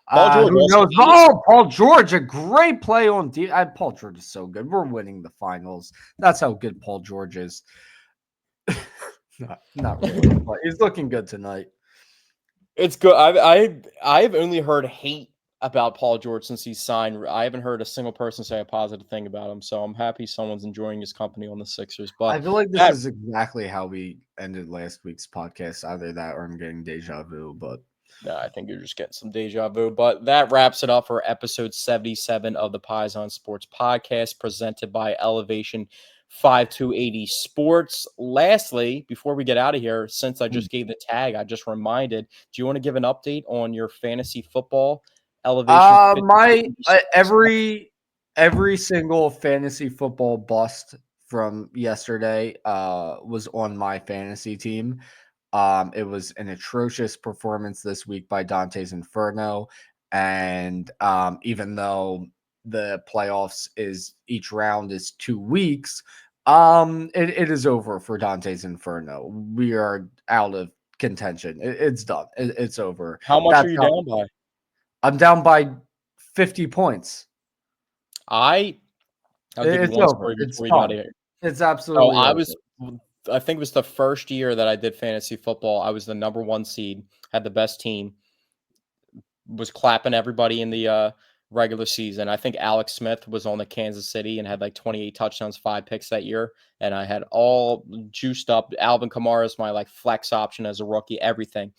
Paul George Who also knows? Oh, Paul George, a great play on D. Paul George is so good. We're winning the finals. That's how good Paul George is. Not really, but he's looking good tonight. It's good. I've only heard hate about Paul George since he signed. I haven't heard a single person say a positive thing about him. So I'm happy someone's enjoying his company on the Sixers. But I feel like this is exactly how we ended last week's podcast. Either that or I'm getting deja vu, but no, I think you're just getting some deja vu. But that wraps it up for episode 77 of the Paisan Sports podcast presented by Elevation 5280 Sports. Lastly, before we get out of here, since I just gave the tag, I just reminded, do you want to give an update on your fantasy football Elevation 5280 every single fantasy football bust from yesterday was on my fantasy team. It was an atrocious performance this week by Dante's Inferno. And even though the playoffs is each round is 2 weeks, it is over for Dante's Inferno. We are out of contention. It's done. It's over. How much are you down by? I'm down by 50 points. I'll give you It's one over. story It's before you got done. here. It's So absolutely over. I think it was the first year that I did fantasy football. I was the number 1 seed, had the best team, was clapping everybody in the regular season. I think Alex Smith was on the Kansas City and had like 28 touchdowns, 5 picks that year. And I had all juiced up. Alvin Kamara is my like flex option as a rookie, everything.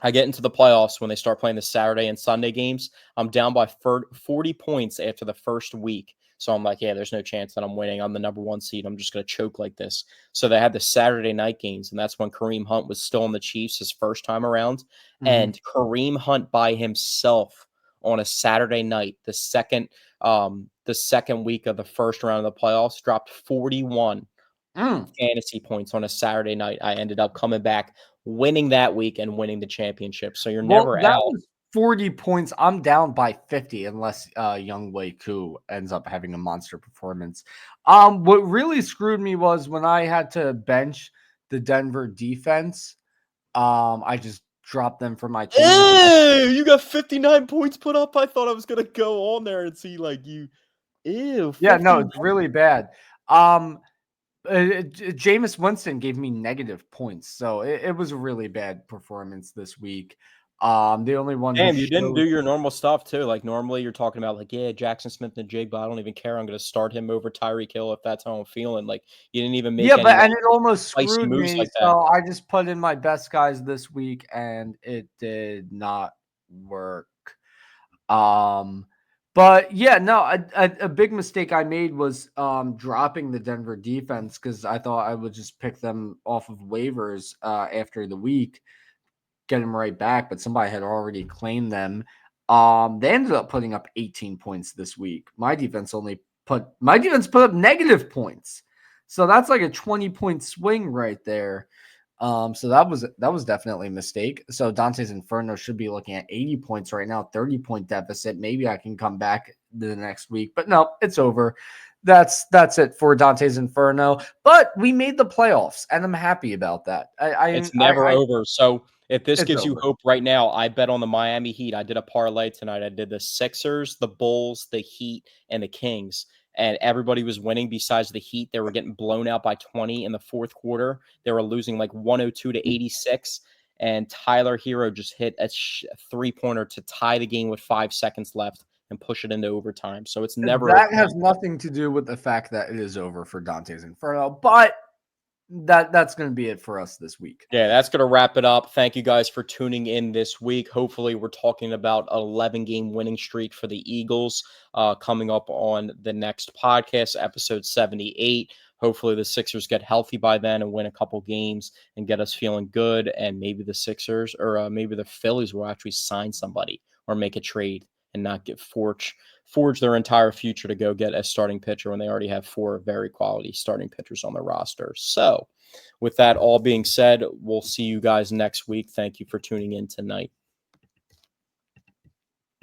I get into the playoffs when they start playing the Saturday and Sunday games. I'm down by 40 points after the first week. So I'm like, yeah, there's no chance that I'm winning. I'm the number 1 seed. I'm just going to choke like this. So they had the Saturday night games, and that's when Kareem Hunt was still in the Chiefs his first time around. Mhm. And Kareem Hunt by himself on a Saturday night, the second week of the first round of the playoffs, dropped 41 fantasy points on a Saturday night. I ended up coming back, winning that week and winning the championship. So you're never That out. was 40 points. I'm down by 50 unless Young Wei Koo ends up having a monster performance. What really screwed me was when I had to bench the Denver defense. I just dropped them from my team. Ew, you got 59 points put up. I thought I was gonna go on there and see like you. Ew. 59. Yeah, no, it's really bad. Jameis Winston gave me negative points, so it was a really bad performance this week. The only one Damn, you didn't do your normal stuff too. Like normally you're talking about like, yeah, Jackson Smith and Jigba. I don't even care. I'm gonna start him over Tyreek Hill if that's how I'm feeling. Like you didn't even make any but like, and it almost spicy screwed moves me. like that. So I just put in my best guys this week, and it did not work. But yeah, no, a big mistake I made was dropping the Denver defense because I thought I would just pick them off of waivers after the week, get them right back, but somebody had already claimed them. They ended up putting up 18 points this week. My defense put up negative points. So that's like a 20-point swing right there. So that was definitely a mistake. So Dante's Inferno should be looking at 80 points right now, 30-point deficit. Maybe I can come back the next week, but no, it's over. That's it for Dante's Inferno. But we made the playoffs, and I'm happy about that. It's never over. So if this gives you over. hope right now, I bet on the Miami Heat. I did a parlay tonight. I did the Sixers, the Bulls, the Heat, and the Kings. And everybody was winning besides the Heat. They were getting blown out by 20 in the fourth quarter. They were losing like 102 to 86. And Tyler Hero just hit a 3-pointer to tie the game with 5 seconds left and push it into overtime. So it's never That over. has nothing to do with the fact that it is over for Dante's Inferno, but that's going to be it for us this week. Yeah, that's going to wrap it up. Thank you guys for tuning in this week. Hopefully, we're talking about an 11-game winning streak for the Eagles coming up on the next podcast, episode 78. Hopefully, the Sixers get healthy by then and win a couple games and get us feeling good. And maybe the Sixers or maybe the Phillies will actually sign somebody or make a trade and not get forge their entire future to go get a starting pitcher when they already have 4 very quality starting pitchers on their roster. So, with that all being said, we'll see you guys next week. Thank you for tuning in tonight.